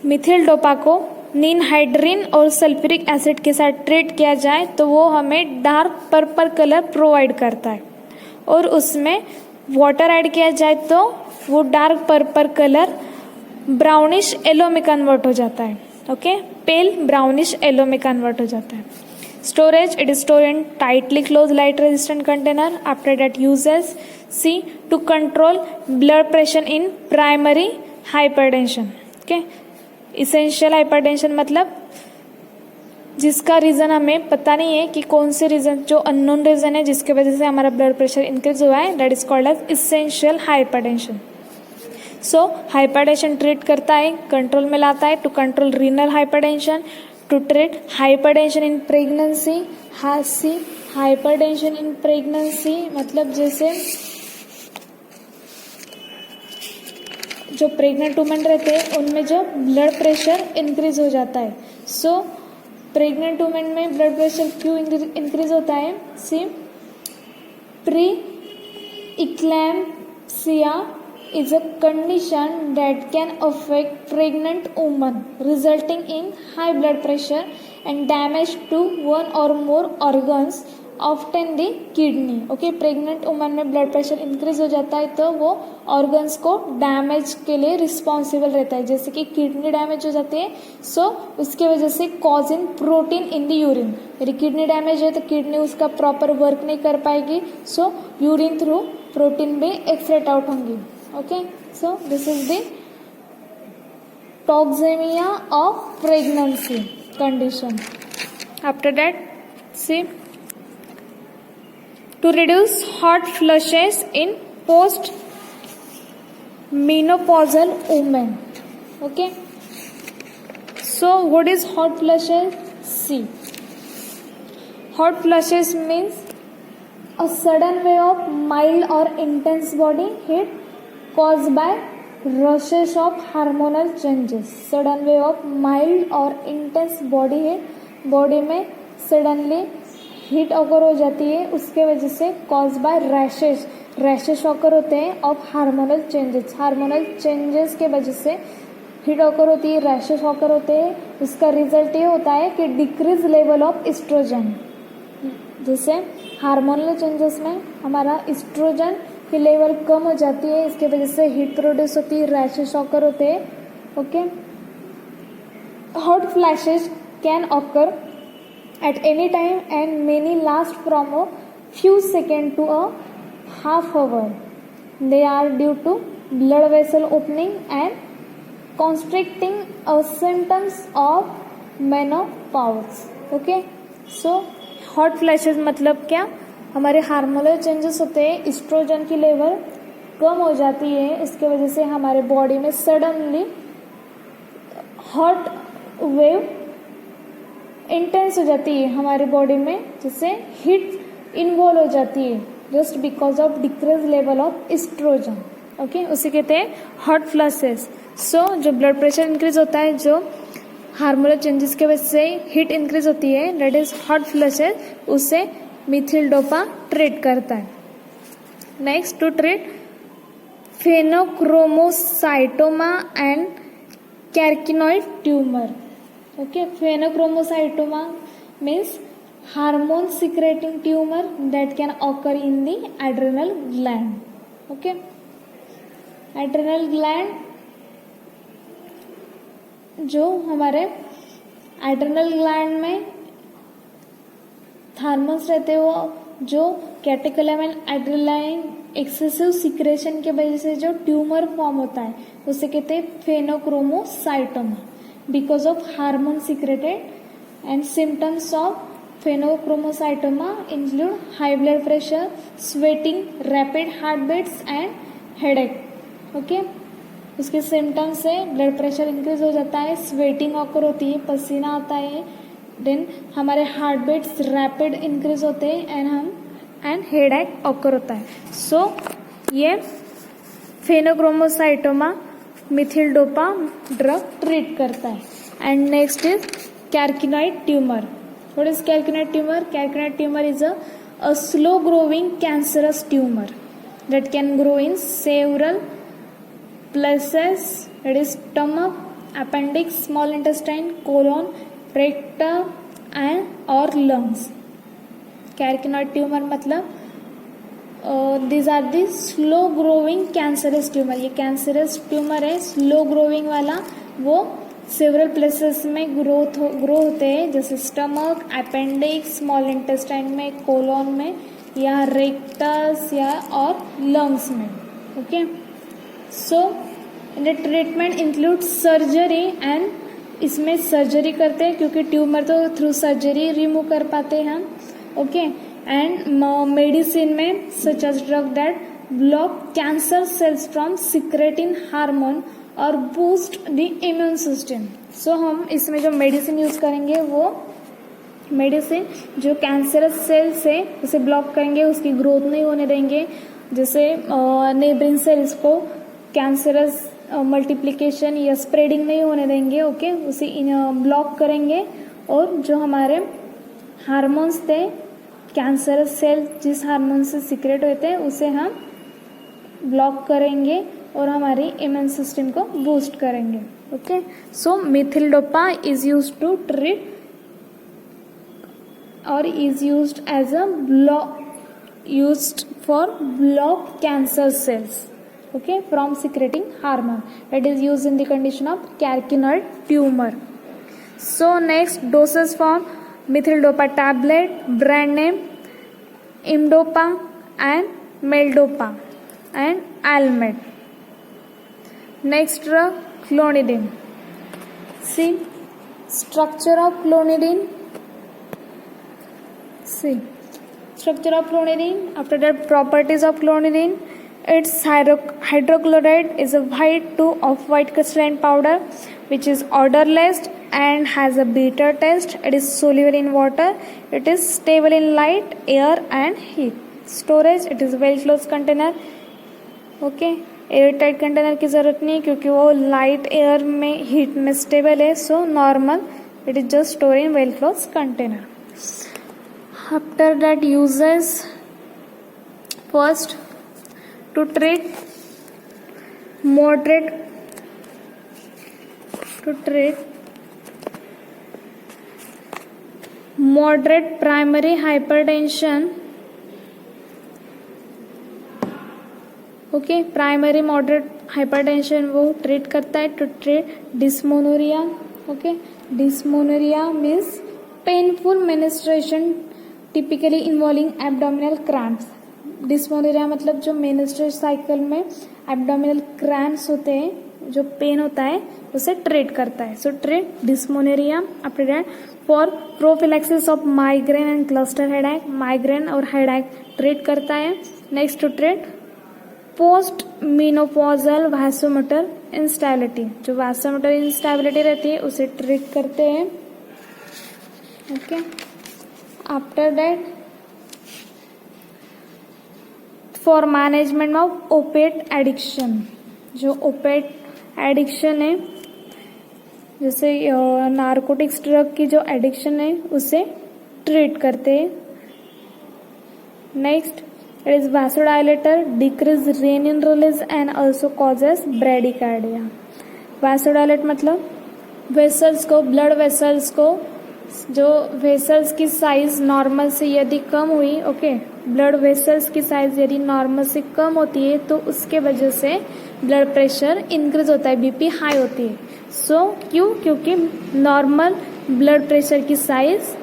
Mithil dopa को ninhydrin और sulphuric acid के साथ treat किया जाए तो वो हमें डार्क पर्पल कलर प्रोवाइड करता है, और उसमें वाटर ऐड किया जाए तो वो dark purple colour brownish yellow में कन्वर्ट हो जाता है. ओके, पेल ब्राउनिश येलो में कन्वर्ट हो जाता है. Storage, it is store in tightly close light resistant container. After that uses see to control blood pressure in primary hypertension. Okay, essential hypertension मतलब जिसका रीज़न हमें पता नहीं है कि कौन से रीज़न, जो अननोन रीज़न है जिसके वजह से हमारा ब्लड प्रेशर इंक्रीज हुआ है, that is called as essential hypertension. So hypertension treat करता है, कंट्रोल में लाता है to control renal hypertension, to treat hypertension in pregnancy. See hypertension in pregnancy मतलब जैसे जो प्रेग्नेंट वुमेन रहते हैं उनमें जो ब्लड प्रेशर इंक्रीज हो जाता है. सो प्रेग्नेंट वुमेन में ब्लड प्रेशर क्यों इंक्रीज होता है? See pre eclampsia is a condition that can affect pregnant women resulting in high blood pressure and damage to one or more organs, often the kidney. Okay, pregnant women में blood pressure increase हो जाता है तो वो organs को damage के लिए responsible रहता है, जैसे कि kidney damage हो जाती है. So उसके वजह से causing protein in the urine. यदि kidney damage है तो kidney उसका proper work नहीं कर पाएगी, so urine through protein भी excrete out होंगी. Okay, so this is the toxemia of pregnancy condition. After that, see, to reduce hot flushes in post menopausal women. Okay, so what is hot flushes? See, hot flushes means a sudden wave of mild or intense body heat caused by rushes of hormonal changes. Sudden wave of mild or intense body heat, body में suddenly heat occur हो जाती है, उसके वजह से cause by rashes occur होते हैं of hormonal changes के वजह से हीट ऑकर होती है, रैशेस ऑकर होते हैं. उसका रिजल्ट ये होता है कि डिक्रीज लेवल ऑफ एस्ट्रोजन. जैसे हार्मोनल चेंजेस में हमारा एस्ट्रोजन की लेवल कम हो जाती है, इसके वजह से हीट प्रोड्यूस होती है, रैशेस ऑकर होते हैं. Okay, hot flashes can occur at any time and many last from a few seconds to a half hour. They are due to blood vessel opening and constricting symptoms of menopause. Okay, so hot flashes मतलब क्या, हमारे hormonal changes होते हैं, oestrogen की level कम हो जाती है, इसके वजह से हमारे बॉडी में सडनली हॉट वेव इंटेंस हो जाती है हमारे बॉडी में, जिससे हीट इन्वॉल्व हो जाती है just because of decrease level of oestrogen. Okay, उसे कहते हैं हॉट फ्लैशेस. सो जो ब्लड प्रेशर इंक्रीज होता है, जो हार्मोनल चेंजेस के वजह से हीट इंक्रीज होती है, दैट इज हॉट फ्लैशेस. उसे मिथिल डोपा ट्रीट करता है. Next, to treat pheochromocytoma and carcinoid tumour. Okay, phenochromoscytoma means hormone secreting tumor that can occur in the adrenal gland. Okay, adrenal gland जो हमारे adrenal gland में hormones रहते हैं, वो जो कैटेकोलम एंड एड्रेनालाइन एक्सेसिव सिक्रेशन के वजह से जो ट्यूमर फॉर्म होता है, उसे कहते हैं फेनोक्रोमोसाइटोमा. Because of hormone secreted, and symptoms of phenochromoscytoma include high blood pressure, sweating, rapid heartbeats and headache. Okay, उसके सिम्टम्स से ब्लड प्रेशर इंक्रीज हो जाता है, स्वेटिंग ऑकर होती है, पसीना आता है, देन हमारे हार्ट बीट्स रैपिड इंक्रीज होते हैं एंड हेडेक ऑकर होता है. सो ये pheochromocytoma methyl dopa drug treat करता है. And next is carcinoid tumour. What is carcinoid tumour? Carcinoid tumour is a slow growing cancerous tumour that can grow in several places, that is stomach, appendix, small intestine, colon, rectum and or lungs. Carcinoid tumor मतलब these are the slow growing cancerous tumor. ये cancerous tumor है slow growing वाला, वो several places में grow होते हैं, जैसे stomach, appendix, small intestine में, colon में या रेक्टस या और लंग्स में. Okay, so the treatment include surgery, and इसमें सर्जरी करते हैं क्योंकि ट्यूमर तो थ्रू सर्जरी रिमूव कर पाते हैं हम. ओके, एंड मेडिसिन में such as drug that block cancer cells from secreting hormone और boost the immune system. So हम इसमें जो मेडिसिन यूज करेंगे वो मेडिसिन जो कैंसरस सेल से उसे ब्लॉक करेंगे, उसकी ग्रोथ नहीं होने देंगे, जैसे नेबरिंग सेल्स को कैंसरस मल्टीप्लिकेशन या स्प्रेडिंग नहीं होने देंगे. ओके, उसे ब्लॉक करेंगे. और जो हमारे हार्मोन्स थे, कैंसरस सेल जिस हार्मोन से सीक्रेट होते हैं उसे हम ब्लॉक करेंगे और हमारी इम्यून सिस्टम को बूस्ट करेंगे. Okay, so methyl dopa is used to treat or is used as a used for block cancer cells, okay, from secreting hormone. That is used in the condition of carcinoid tumor. So next, doses for methyl dopa tablet, brand name Imdopa and Meldopa and Almed. Next drug, clonidine. See, structure of clonidine. See, structure of clonidine. After that, properties of clonidine. Its hydrochloride is a white to off-white crystalline powder which is odorless, and has a bitter taste. It is soluble in water. It is stable in light, air and heat. Storage, it is well closed container. Okay, air tight container की ज़रूरत नहीं है क्योंकि वो light air में heat में stable है. So normal, it is just store in well close container. After that uses, first to treat moderate primary hypertension. Okay, primary moderate hypertension वो ट्रीट करता है. To treat dysmenorrhoea. Okay, dysmenorrhoea means painful menstruation typically involving abdominal cramps. Dysmenorrhoea मतलब जो menstruation cycle में abdominal cramps होते हैं, जो pen होता है, उसे ट्रीट करता है. So treat dysmenorrhoea. After that for prophylaxis of migraine and cluster headache, migraine और हेडेक ट्रीट करता है. Next to treat post menopausal vasomotor instability, जो वैसोमोटर इंस्टेबिलिटी रहती है उसे ट्रीट करते हैं. Okay, after that for management of opiate addiction, जो ओपिएट एडिक्शन है, जैसे नारकोटिक्स ड्रग की जो एडिक्शन है उसे ट्रीट करते हैं. Next, it is vasodilator, decrease renin release and also causes bradycardia. vasodilate मतलब वेसल्स को, ब्लड वेसल्स को, जो वेसल्स की साइज नॉर्मल से यदि कम हुई, ओके, ब्लड वेसल्स की साइज यदि नॉर्मल से कम होती है तो उसके वजह से ब्लड प्रेशर इंक्रीज होता है, बीपी हाई होती है. सो क्यों? क्योंकि नॉर्मल ब्लड प्रेशर की साइज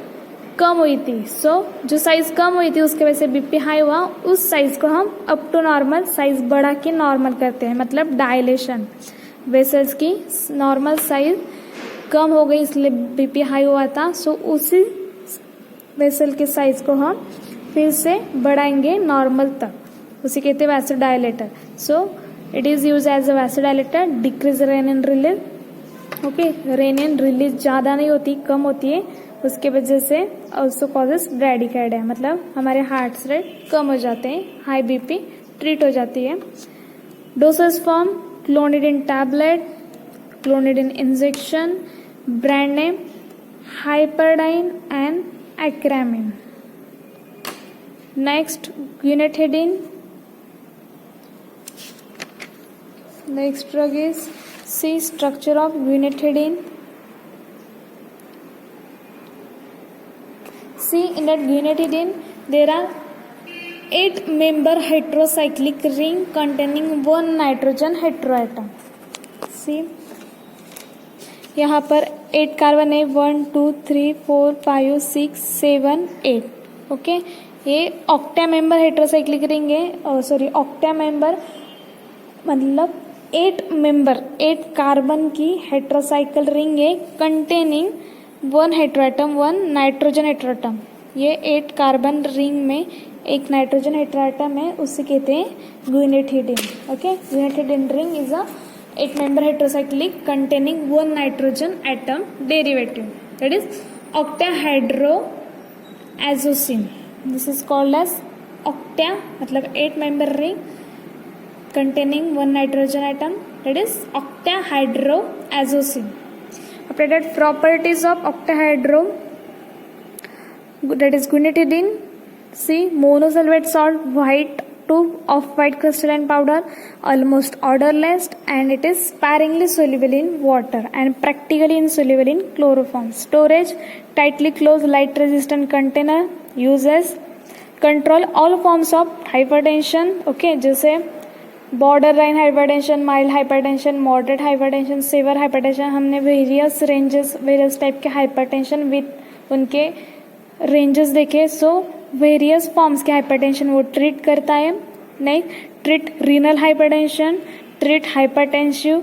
कम हुई थी. सो जो साइज कम हुई थी उसके वजह से बीपी हाई हुआ. उस साइज को हम अप टू नॉर्मल साइज बढ़ा के नॉर्मल करते हैं, मतलब डायलेशन. वेसल्स की नॉर्मल साइज कम हो गई इसलिए बीपी हाई हुआ था. सो उसी वेसल के साइज को हम फिर से बढ़ाएंगे नॉर्मल तक, उसे कहते हैं vasodilator. So it is use as a vasodilator. Decrease renin release. Okay, renin release ज़्यादा नहीं होती, कम होती है, उसके वजह से ऑल्सो कॉजेस ब्रैडीकार्डिया, मतलब हमारे हार्ट रेट कम हो जाते हैं, हाई बीपी ट्रीट हो जाती है. Dosage form clonidine tablet, clonidine injection, brand name Hyperdine and Acramin. Next guanethidine. Next drug is see structure of guanethidine. See, in that guanidine there are 8-member heterocyclic ring containing one nitrogen heteroatom. See, यहाँ पर 8 carbon है, 1 2 3 4 5 6 7 8. Okay, ये octa member heterocyclic ring है. Sorry, octa member मतलब 8 member, 8 carbon की हेटेरोसाइकल ring है containing 1 heteroatom, 1 nitrogen heteroatom. ये 8 carbon ring में एक नाइट्रोजन हेटेरोएटम है, उसे कहते हैं guanethidine. Okay, guanethidine ring is a 8 member heterocyclic containing 1 nitrogen atom derivative, that is octahydroazosine. This is called as octa, मतलब 8 member ring containing 1 nitrogen atom, that is octahydroazosine. After that, properties of octahydro, that is guanidine. See, monosolvate salt, white to off-white crystalline powder, almost odorless, and it is sparingly soluble in water and practically insoluble in chloroform. Storage, tightly closed light resistant container. Uses, control all forms of hypertension. Okay, जैसे borderline hypertension, mild hypertension, moderate hypertension, severe hypertension. हमने various ranges, various type के hypertension with उनके ranges देखे. So various forms के hypertension वो treat करता है. नेक्स्ट, treat renal hypertension, treat hypertensive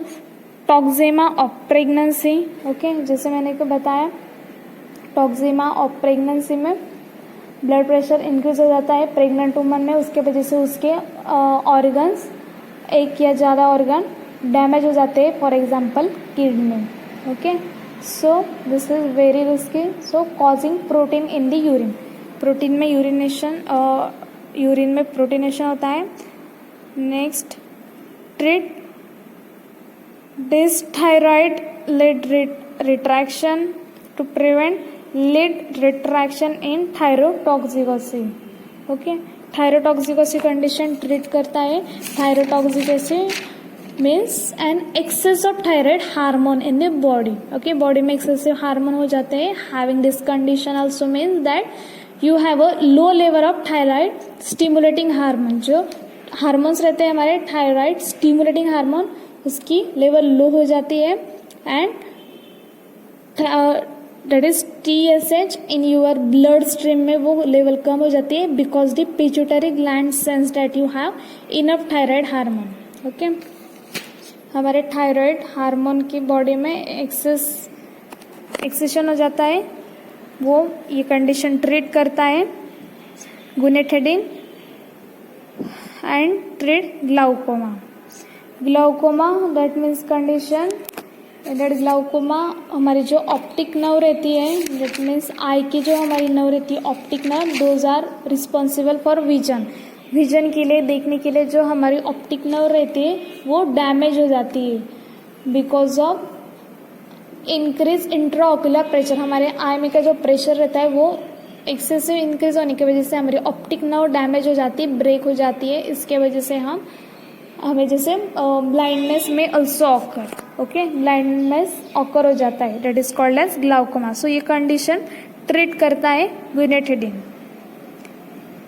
toxaemia of pregnancy. Okay, जैसे मैंने को बताया, टॉक्सेमा ऑफ प्रेगनेंसी में ब्लड प्रेशर इंक्रीज हो जाता है प्रेग्नेंट वुमन में, उसके वजह से उसके ऑर्गन्स, एक या ज़्यादा ऑर्गन डैमेज हो जाते हैं, for example kidney. Okay, so this is very risky. So causing protein in the urine. Protein में यूरिन में प्रोटीनेशन होता है. Next, treat dysthyroid lid retraction to prevent lid retraction in thyrotoxicosis. Okay, thyrotoxicosis condition treat करता है. Thyrotoxicosis means an excess of thyroid hormone in the body. Okay, body में excessive hormone हो जाते हैं. Having this condition also means that you have a low level of thyroid stimulating hormone. जो hormones रहते हैं हमारे थायराइड स्टिमुलेटिंग हार्मोन, उसकी level low हो जाती है. And that is TSH in your blood stream में वो लेवल कम हो जाती है because the pituitary gland sense that you have enough thyroid hormone. Okay, हमारे थायराइड हार्मोन की बॉडी में एक्सेशन हो जाता है. वो ये कंडीशन ट्रीट करता है. Guanethidine and treat glaucoma. Glaucoma that means condition that is glaucoma. हमारी जो ऑप्टिक नर्व रहती है, दैट मीन्स आई की जो हमारी नर्व रहती है optic nerve, those are responsible for vision. Vision के लिए, देखने के लिए जो हमारी ऑप्टिक नर्व रहती है वो डैमेज हो जाती है बिकॉज ऑफ इंक्रीज इंट्राओक्युलर प्रेशर. हमारे आई में का जो प्रेशर रहता है वो एक्सेसिव इंक्रीज होने की वजह से हमारी ऑप्टिक नर्व डैमेज हो जाती है, ब्रेक हो जाती है. इसके वजह से हमें जैसे ब्लाइंडनेस में also occur. Okay, blindness occur हो जाता है. That is called as glaucoma. So ये कंडीशन ट्रीट करता है guanethidine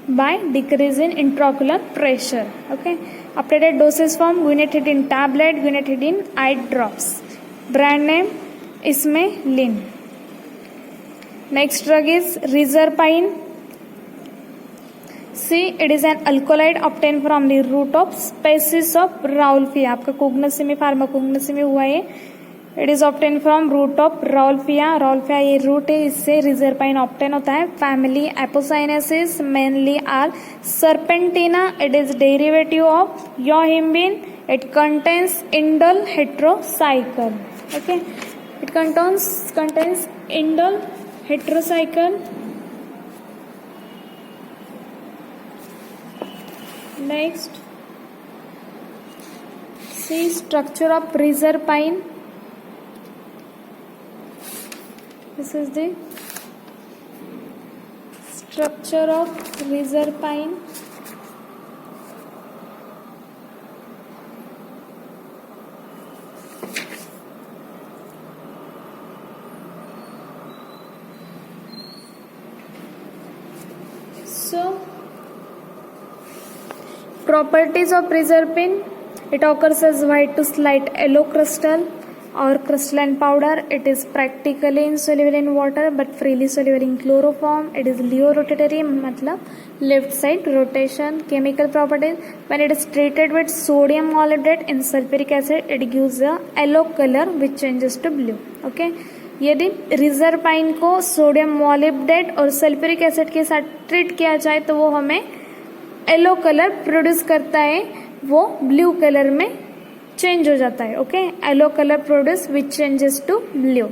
by decrease in intraocular pressure. Okay, updated dosage form guanethidine tablet, guanethidine eye drops. Brand name Ismelin. Next drug is reserpine. See, it is an alkaloid obtain from the root of species of rauwolfia. आपका cognosy pharmacognosy में हुआ है. It is obtain from root of rauwolfia. Rauwolfia ये root है, इससे reserpine obtain होता है. Family apocynaceae, mainly R serpentina. It is derivative of yohimbine. It contains indole heterocycle. Okay, it contains indole heterocycle. Next, see structure of reserpine. This is the structure of reserpine. So, properties of reserpine: it occurs as white to slight yellow crystal or crystalline powder. It is practically insoluble in water but freely soluble in chloroform. It is leo-rotatory, मतलब left side rotation. Chemical properties: when it is treated with sodium molybdate and sulfuric acid, it gives a yellow color which changes to blue. Okay, यदि reserpine को sodium मॉलिब्डेट और sulphuric acid के साथ treat किया जाए तो वो हमें येलो कलर प्रोड्यूस करता है, वो ब्लू कलर में चेंज हो जाता है. Okay, yellow colour produce which changes to blue.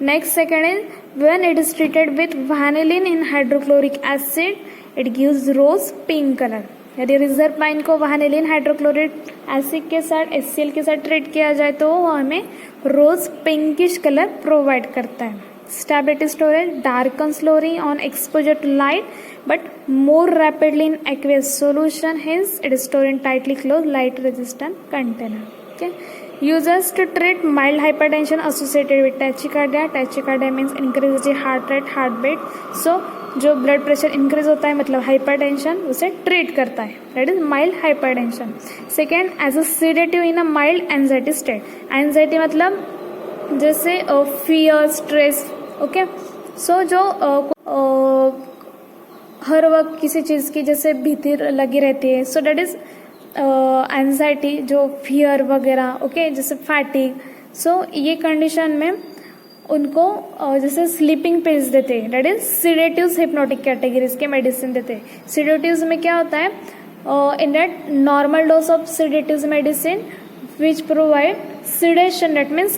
Next, second is when it is treated with vanillin in hydrochloric acid it gives rose pink colour. यदि reserpine को vanillin hydrochloric acid के साथ HCl के साथ treat किया जाए तो वो हमें रोज पिंकिश कलर प्रोवाइड करता है. Stability storage: darken slowly on exposure to light but more rapidly in aqueous solution. Hence it is stored in tightly close light resistant container. Okay, users to treat mild hypertension associated with tachycardia. Tachycardia means increase the heart rate, heart beat. So जो blood pressure increase होता है मतलब hypertension, उसे treat करता है. That is mild hypertension. Second, as a sedative in a mild anxiety state. Anxiety मतलब जैसे fear, stress. Okay, सो जो हर वक्त किसी चीज़ की जैसे भीति लगी रहती है, सो दैट इज एंजाइटी, जो फियर वगैरह. ओके, जैसे फैटिग. सो ये कंडीशन में उनको जैसे स्लीपिंग पिल्स देते हैं. That is sedatives, hypnotic categories के मेडिसिन देते हैं. सीडेटिव्स में क्या होता है, in that normal dose of sedatives medicine which provide sedation, that means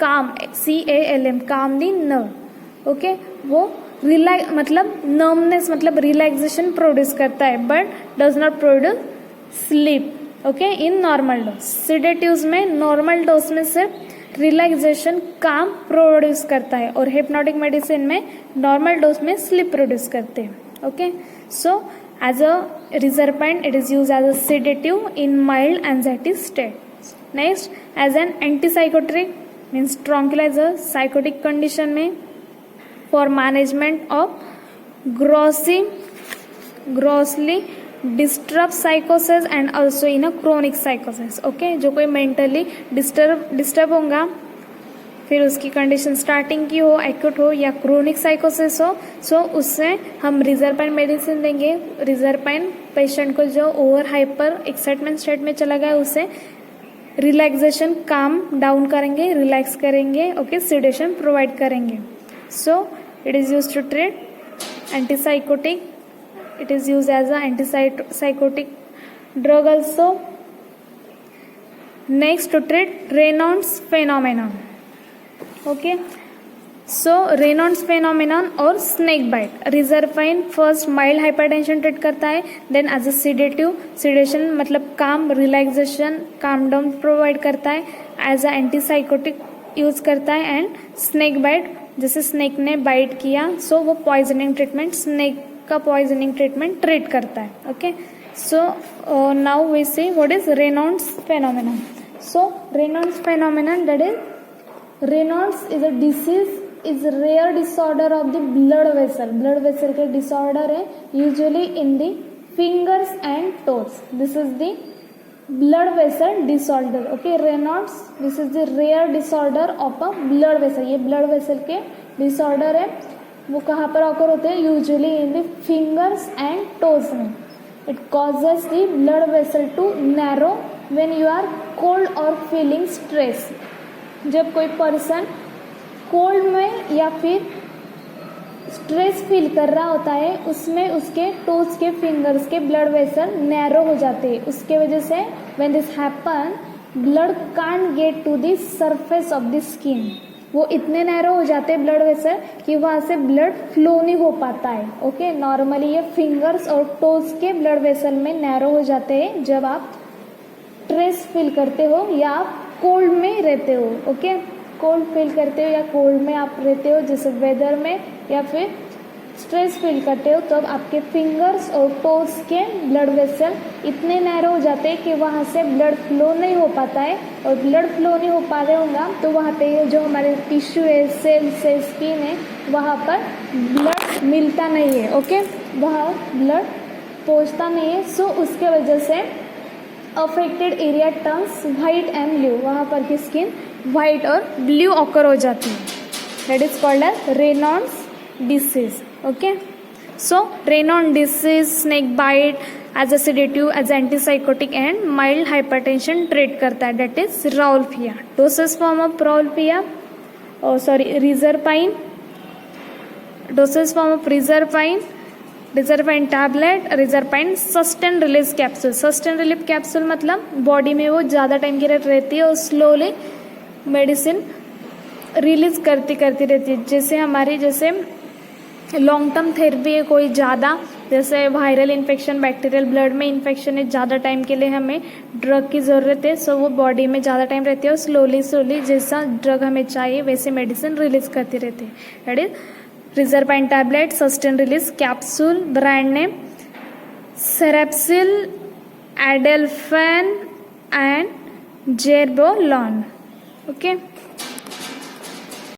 काम, CALM, काम दी नर्व, ओके, वो मतलब नर्वनेस मतलब रिलैक्सेशन प्रोड्यूस करता है but does not produce sleep, okay, in normal dose. Sedatives में नॉर्मल डोज में सिर्फ रिलैक्सेशन काम प्रोड्यूस करता है और हिप्नोटिक मेडिसिन में नॉर्मल डोज में स्लीप प्रोड्यूस करते हैं, okay. So as a Rizarpine, it is used as a sedative in mild anxiety state. Next, as an antipsychotic means tranquilizer psychotic condition में for management of grossly disturbed psychosis and also in a chronic psychosis, okay, जो कोई mentally disturb होगा, फिर उसकी condition starting की हो, acute हो या क्रोनिक साइकोसिस हो, सो उससे हम रिजरपाइन मेडिसिन देंगे। रिजरपाइन पेशेंट को जो ओवर हाइपर एक्साइटमेंट स्टेट में चला गया उसे रिलैक्सेशन काम डाउन करेंगे, रिलैक्स करेंगे, ओके, सिडेशन प्रोवाइड करेंगे। So it is use to treat antipsychotic, it is use as a antipsychotic drug also. Next, to treat Raynaud's phenomenon, okay, so Raynaud's phenomenon और snake bite। Reserpine first mild hypertension treat करता है, then as a sedative, sedation मतलब calm, relaxation, calm down provide करता है, as a antipsychotic use करता है, and snake bite जैसे snake ने बाइट किया सो वो पॉइजनिंग ट्रीटमेंट, स्नेक का पॉइजनिंग ट्रीटमेंट ट्रीट करता है, okay. So now we see what is Raynaud's phenomenon। सो Raynaud's phenomenon, that is Raynaud's is a disease, is a rare disorder of the blood vessel। blood vessel के disorder है usually in the fingers and toes। this is the blood vessel disorder, okay। Raynaud's, this is the rare disorder of a blood vessel। ये blood vessel के disorder है, वो कहाँ पर occur होते हैं, usually in the fingers and toes में। it causes the blood vessel to narrow when you are cold or feeling stress। जब कोई पर्सन कोल्ड में या फिर स्ट्रेस फील कर रहा होता है उसमें उसके टोज के फिंगर्स के ब्लड वेसल नैरो हो जाते हैं। उसके वजह से when this happen blood can't get to the surface of the skin. वो इतने नैरो हो जाते हैं ब्लड वेसल कि वहाँ से ब्लड फ्लो नहीं हो पाता है, ओके। नॉर्मली ये फिंगर्स और टोज के ब्लड वेसल में नैरो हो जाते हैं जब आप स्ट्रेस फील करते हो या आप कोल्ड में रहते हो, ओके। कोल्ड फील करते हो या कोल्ड में आप रहते हो जैसे वेदर में, या फिर स्ट्रेस फील करते हो तो अब आपके फिंगर्स और टोज के ब्लड वेसल इतने नैरो हो जाते हैं कि वहाँ से ब्लड फ्लो नहीं हो पाता है, और ब्लड फ्लो नहीं हो पा रहे होगा तो वहाँ पे जो हमारे टिश्यू है, सेल्स है, स्किन है, वहाँ पर ब्लड मिलता नहीं है, ओके, वहाँ ब्लड पहुँचता नहीं है। सो उसके वजह से affected area turns white and blue, वहाँ पर की स्किन वाइट और ब्लू ऑकर हो जाती है। That is called as Raynaud's disease, okay. So Raynaud's disease, snake bite as a sedative, as antipsychotic and mild hypertension treat करता है, that is rauwolfia. Dosage form of rauwolfia, reserpine, dosage form of reserpine, reserpine tablet, reserpine sustain release capsule. Sustain relief capsule मतलब body में वो ज़्यादा time की रहती है और स्लोली मेडिसिन रिलीज करती रहती है। जैसे हमारी जैसे लॉन्ग टर्म थेरेपी है कोई ज़्यादा, जैसे वायरल इन्फेक्शन, बैक्टीरियल ब्लड में इन्फेक्शन है, ज़्यादा टाइम के लिए हमें ड्रग की ज़रूरत है, सो वो बॉडी में ज़्यादा टाइम रहती है और स्लोली जैसा ड्रग हमें चाहिए वैसे मेडिसिन रिलीज करती रहती है। That is reserpine tablet, sustain release capsule, brand name Serpasil, Adelphane and Jerbolon, okay.